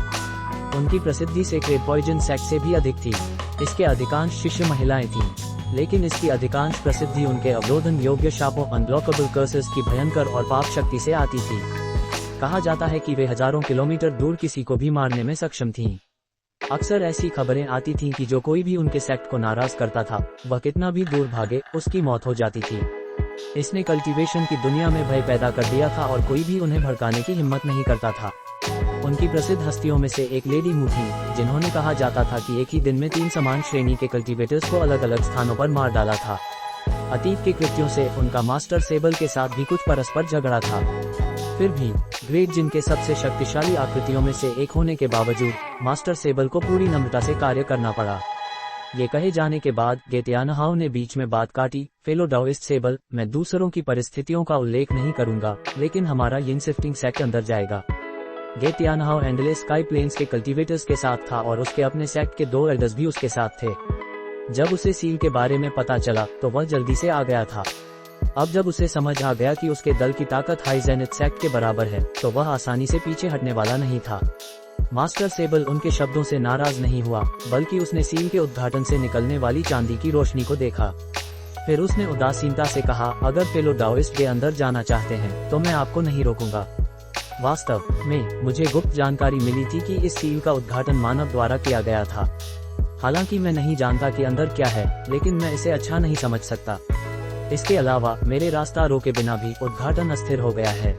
उनकी प्रसिद्धि सेक्रेड पॉइजन सेक्ट से भी अधिक थी। इसके अधिकांश शिष्य महिलाएं थीं, लेकिन इसकी अधिकांश प्रसिद्धि उनके अवरोधन योग्य शापों अनब्लॉकेबल कर्सेस की भयंकर और पाप शक्ति से आती थी। कहा जाता है कि वे हजारों किलोमीटर दूर किसी को भी मारने में सक्षम थीं। अक्सर ऐसी खबरें आती थीं कि जो कोई भी उनके सेक्ट को नाराज करता था, वह कितना भी दूर भागे, उसकी मौत हो जाती थी। इसने कल्टीवेशन की दुनिया में भय पैदा कर दिया था और कोई भी उन्हें भड़काने की हिम्मत नहीं करता था। उनकी प्रसिद्ध हस्तियों में से एक लेडी मू थी, जिन्होंने कहा जाता था कि एक ही दिन में 3 समान श्रेणी के कल्टीवेटर्स को अलग अलग स्थानों पर मार डाला था। अतीत के कृत्यों से उनका मास्टर सेबल के साथ भी कुछ परस्पर झगड़ा था। फिर भी ग्रेट जिन के सबसे शक्तिशाली आकृतियों में से एक होने के बावजूद मास्टर सेबल को पूरी नम्रता से कार्य करना पड़ा। ये कहे जाने के बाद गे तियानहाओ ने बीच में बात काटी, फेलो डाओइस्ट सेबल, मैं दूसरों की परिस्थितियों का उल्लेख नहीं करूंगा, लेकिन हमारा यिन शिफ्टिंग सेक्ट अंदर जाएगा। गे तियानहाओ एंडले स्काई प्लेन्स के कल्टीवेटर्स के साथ था और उसके अपने सेक्ट के 2 एल्डर्स भी उसके साथ थे। जब उसे सील के बारे में पता चला तो वह जल्दी से आ गया था। अब जब उसे समझ आ गया कि उसके दल की ताकत हाई जेनिथ सेक्ट के बराबर है, तो वह आसानी से पीछे हटने वाला नहीं था। मास्टर सेबल उनके शब्दों से नाराज नहीं हुआ, बल्कि उसने सील के उद्घाटन से निकलने वाली चांदी की रोशनी को देखा। फिर उसने उदासीनता से कहा, अगर फेलो डाओइस्ट के अंदर जाना चाहते हैं तो मैं आपको नहीं रोकूंगा। वास्तव में मुझे गुप्त जानकारी मिली थी कि इस सील का उद्घाटन मानव द्वारा किया गया था। हालांकि मैं नहीं जानता कि अंदर क्या है, लेकिन मैं इसे अच्छा नहीं समझ सकता। इसके अलावा मेरे रास्ता रोके बिना भी उद्घाटन अस्थिर हो गया है।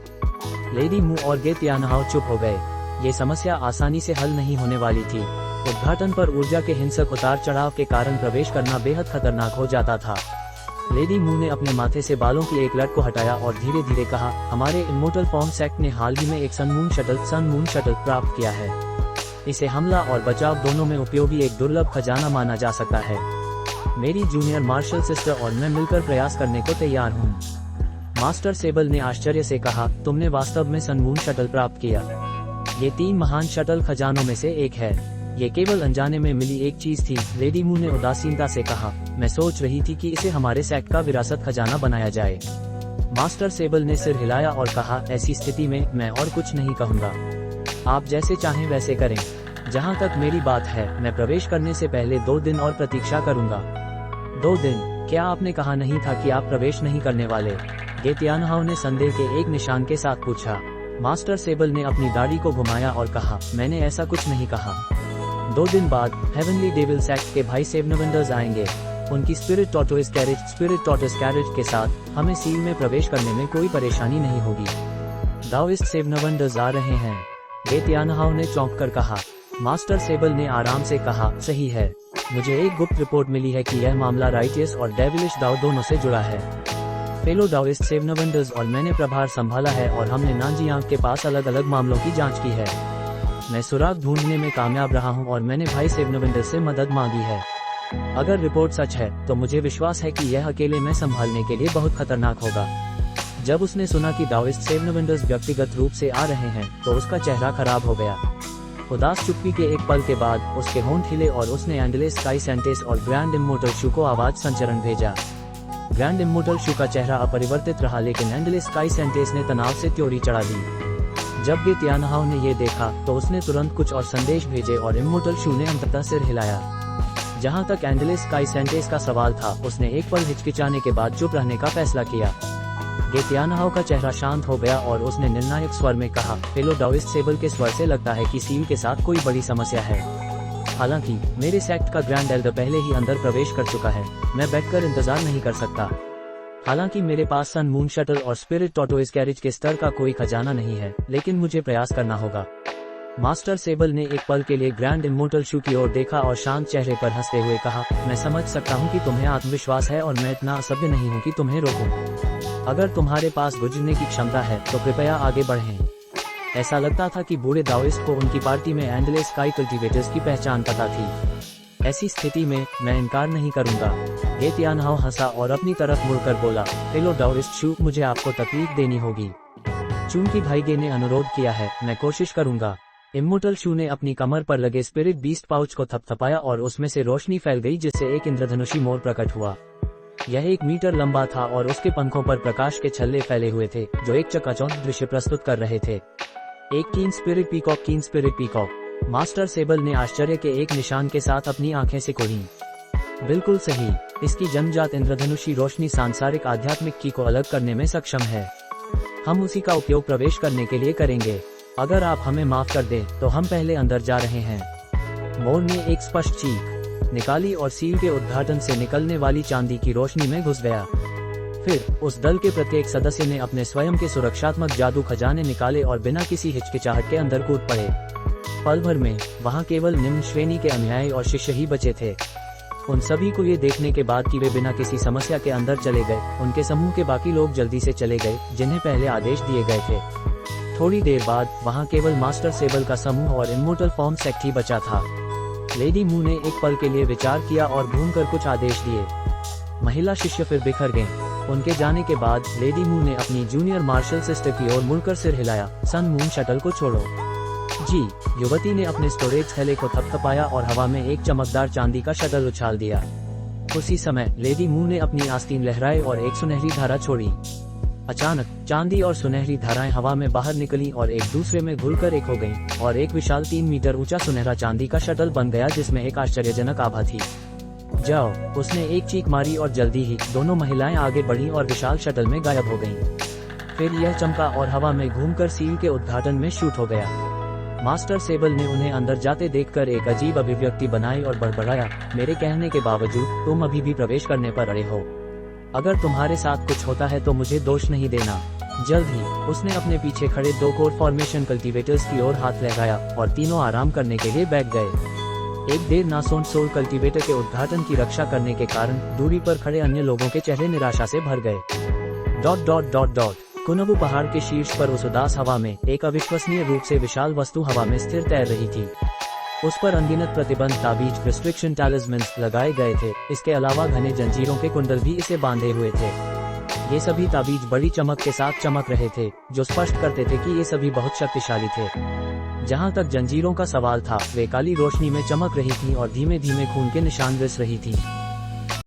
लेडी मू और गे तियानहाओ चुप हो गए। ये समस्या आसानी से हल नहीं होने वाली थी। उद्घाटन पर ऊर्जा के हिंसक उतार चढ़ाव के कारण प्रवेश करना बेहद खतरनाक हो जाता था। लेडी मू ने अपने माथे से बालों की एक लट को हटाया और धीरे धीरे कहा, हमारे इमोर्टल फॉर्म सेक्ट ने हाल ही में एक सन मून शटल प्राप्त किया है। इसे हमला और बचाव दोनों में उपयोगी एक दुर्लभ खजाना माना जा सकता है। मेरी जूनियर मार्शल सिस्टर और मैं मिलकर प्रयास करने को तैयार हूँ। मास्टर सेबल ने आश्चर्य से कहा, तुमने वास्तव में सन मून शटल प्राप्त किया। ये 3 महान शटल खजानों में से एक है। ये केवल अनजाने में मिली एक चीज थी, लेडी मू ने उदासीनता से कहा। मैं सोच रही थी कि इसे हमारे सेक्ट का विरासत खजाना बनाया जाए। मास्टर सेबल ने सिर हिलाया और कहा, ऐसी स्थिति में मैं और कुछ नहीं कहूँगा। आप जैसे चाहें वैसे करें। जहाँ तक मेरी बात है, मैं प्रवेश करने से पहले 2 दिन और प्रतीक्षा करूँगा। 2 दिन? क्या आपने कहा नहीं था कि आप प्रवेश नहीं करने वाले? गे तियानहाओ ने संदेह के एक निशान के साथ पूछा। मास्टर सेबल ने अपनी दाढ़ी को घुमाया और कहा, मैंने ऐसा कुछ नहीं कहा। 2 दिन बाद हेवनली डेविल सेक्ट के भाई सेवनवेंडर्स आएंगे। उनकी स्पिरिट टॉर्टोइस कैरेज के साथ हमें सील में प्रवेश करने में कोई परेशानी नहीं होगी। दाओइस्ट सेवनवेंडर्स आ रहे हैं, गे तियानहाओ ने चौंक कर कहा। मास्टर सेबल ने आराम से कहा, सही है। मुझे एक गुप्त रिपोर्ट मिली है कि यह मामला राइटियस और डेविलिश दाओ दोनों से जुड़ा है। फेलो दाओइस्ट सेवनवेंडर्स और मैंने प्रभार संभाला है और हमने नानजियांग के पास अलग अलग मामलों की जांच की है। मैं सुराग ढूंढने में कामयाब रहा हूं और मैंने भाई सेवनवेंडर से मदद मांगी है। अगर रिपोर्ट सच है तो मुझे विश्वास है कि यह अकेले में संभालने के लिए बहुत खतरनाक होगा। जब उसने सुना कि दाओइस्ट सेवनवेंडर्स व्यक्तिगत रूप से आ रहे हैं तो उसका चेहरा खराब हो गया। उदास चुप्पी के एक पल के बाद उसके होंठ हिले और उसने एंडले स्काई सेंटेस और ग्रैंड इम्मोर्टल शू को आवाज संचरण भेजा। ग्रैंड इम्मोर्टल शू का चेहरा अपरिवर्तित रहा, लेकिन एंडले स्काई सेंटेस ने तनाव से त्योरी चढ़ा दी। जब गे तियानहाओ ने ये देखा तो उसने तुरंत कुछ और संदेश भेजे और इम्मोर्टल शू ने अंततः सिर हिलाया। जहां तक एंडले स्काई सेंटेस का सवाल था, उसने एक पल हिचकिचाने के बाद चुप रहने का फैसला किया। गे तियानहाओ का चेहरा शांत हो गया और उसने निर्णायक स्वर में कहा, फेलो दाओइस्ट सेबल के स्वर से लगता है कि सील के साथ कोई बड़ी समस्या है। हालांकि मेरे सेक्ट का ग्रैंड एल्डर पहले ही अंदर प्रवेश कर चुका है, मैं बैठकर इंतजार नहीं कर सकता। हालांकि मेरे पास सन मून शटल और स्पिरिट टॉर्टोइस कैरेज के स्तर का कोई खजाना नहीं है, लेकिन मुझे प्रयास करना होगा। मास्टर सेबल ने एक पल के लिए ग्रैंड इम्मोर्टल शू की ओर देखा और शांत चेहरे पर हंसते हुए कहा, मैं समझ सकता हूँ कि तुम्हें आत्मविश्वास है और मैं इतना असभ्य नहीं हूँ कि तुम्हें रोकूं। अगर तुम्हारे पास गुजरने की क्षमता है तो कृपया आगे बढ़ें। ऐसा लगता था कि बूढ़े दाओइस्ट को उनकी पार्टी में एंडले स्काई कल्टीवेटर्स की पहचान पता थी। ऐसी स्थिति में मैं इनकार नहीं करूंगा। गे तियानहाओ हंसा और अपनी तरफ मुड़कर बोला, फेलो दाओइस्ट शू, मुझे आपको तकलीफ देनी होगी। चूंकि भाई गे ने अनुरोध किया है, मैं कोशिश करूंगा। इम्मोर्टल शू ने अपनी कमर पर लगे स्पिरिट बीस्ट पाउच को थपथपाया और उसमें से रोशनी फैल गई, जिससे एक इंद्रधनुषी मोर प्रकट हुआ। यह 1 मीटर लंबा था और उसके पंखों पर प्रकाश के छल्ले फैले हुए थे, जो एक चकाचौंध दृश्य प्रस्तुत कर रहे थे। एक कीन स्पिरिट पीकॉक। मास्टर सेबल ने आश्चर्य के एक निशान के साथ अपनी आंखें सिकुड़ी। बिल्कुल सही, इसकी जन्मजात इंद्रधनुषी रोशनी सांसारिक आध्यात्मिक की को अलग करने में सक्षम है। हम उसी का उपयोग प्रवेश करने के लिए करेंगे। अगर आप हमें माफ कर दें तो हम पहले अंदर जा रहे हैं। मोर ने एक स्पष्ट चीख निकाली और सील के उद्घाटन से निकलने वाली चांदी की रोशनी में घुस गया। फिर उस दल के प्रत्येक सदस्य ने अपने स्वयं के सुरक्षात्मक जादू खजाने निकाले और बिना किसी हिचकिचाहट के अंदर कूद पड़े। पल भर में वहां केवल निम्न श्रेणी के अनुयायी और शिष्य ही बचे थे। उन सभी को ये देखने के बाद कि वे बिना किसी समस्या के अंदर चले गए, उनके समूह के बाकी लोग जल्दी से चले गए जिन्हें पहले आदेश दिए गए थे। थोड़ी देर बाद वहां केवल मास्टर सेबल का समूह और इम्मोर्टल फॉर्म सेक्ट ही बचा था। लेडी मू ने एक पल के लिए विचार किया और घूमकर कुछ आदेश दिए। महिला शिष्य फिर बिखर गए। उनके जाने के बाद लेडी मू ने अपनी जूनियर मार्शल सिस्टर की ओर मुड़कर सिर हिलाया, सन मून शटल को छोड़ो। जी, युवती ने अपने स्टोरेज थैले को थपथपाया और हवा में एक चमकदार चांदी का शटल उछाल दिया। उसी समय लेडी मू ने अपनी आस्तीन लहराई और एक सुनहरी धारा छोड़ी। अचानक चांदी और सुनहरी धाराएं हवा में बाहर निकली और एक दूसरे में घुलकर एक हो गईं, और एक विशाल 3 मीटर ऊंचा सुनहरा चांदी का शटल बन गया जिसमें एक आश्चर्यजनक आभा थी। जाओ, उसने एक चीख मारी और जल्दी ही दोनों महिलाएं आगे बढ़ीं और विशाल शटल में गायब हो गईं। फिर यह चमका और हवा में घूमकर सील के उद्घाटन में शूट हो गया। मास्टर सेबल ने उन्हें अंदर जाते देखकर एक अजीब अभिव्यक्ति बनाई और बड़बड़ाया, मेरे कहने के बावजूद तुम अभी भी प्रवेश करने पर अड़े हो। अगर तुम्हारे साथ कुछ होता है तो मुझे दोष नहीं देना। जल्द ही उसने अपने पीछे खड़े 2 कोर फॉर्मेशन कल्टीवेटर्स की ओर हाथ लहराया और तीनों आराम करने के लिए बैठ गए। एक देर नासोन सोल कल्टीवेटर के उद्घाटन की रक्षा करने के कारण दूरी पर खड़े अन्य लोगों के चेहरे निराशा से भर गए। कुनबु पहाड़ के शीर्ष पर उस उदास हवा में एक अविश्वसनीय रूप से विशाल वस्तु हवा में स्थिर तैर रही थी। उस पर अनगिनत प्रतिबंध, ताबीज, रिस्ट्रिक्शन टैलिस्मन्स लगाए गए थे। इसके अलावा घने जंजीरों के कुंडल भी इसे बांधे हुए थे। ये सभी ताबीज बड़ी चमक के साथ चमक रहे थे, जो स्पष्ट करते थे कि ये सभी बहुत शक्तिशाली थे। जहां तक जंजीरों का सवाल था, वे काली रोशनी में चमक रही थीं और धीमे धीमे खून के निशान रिस रही थीं।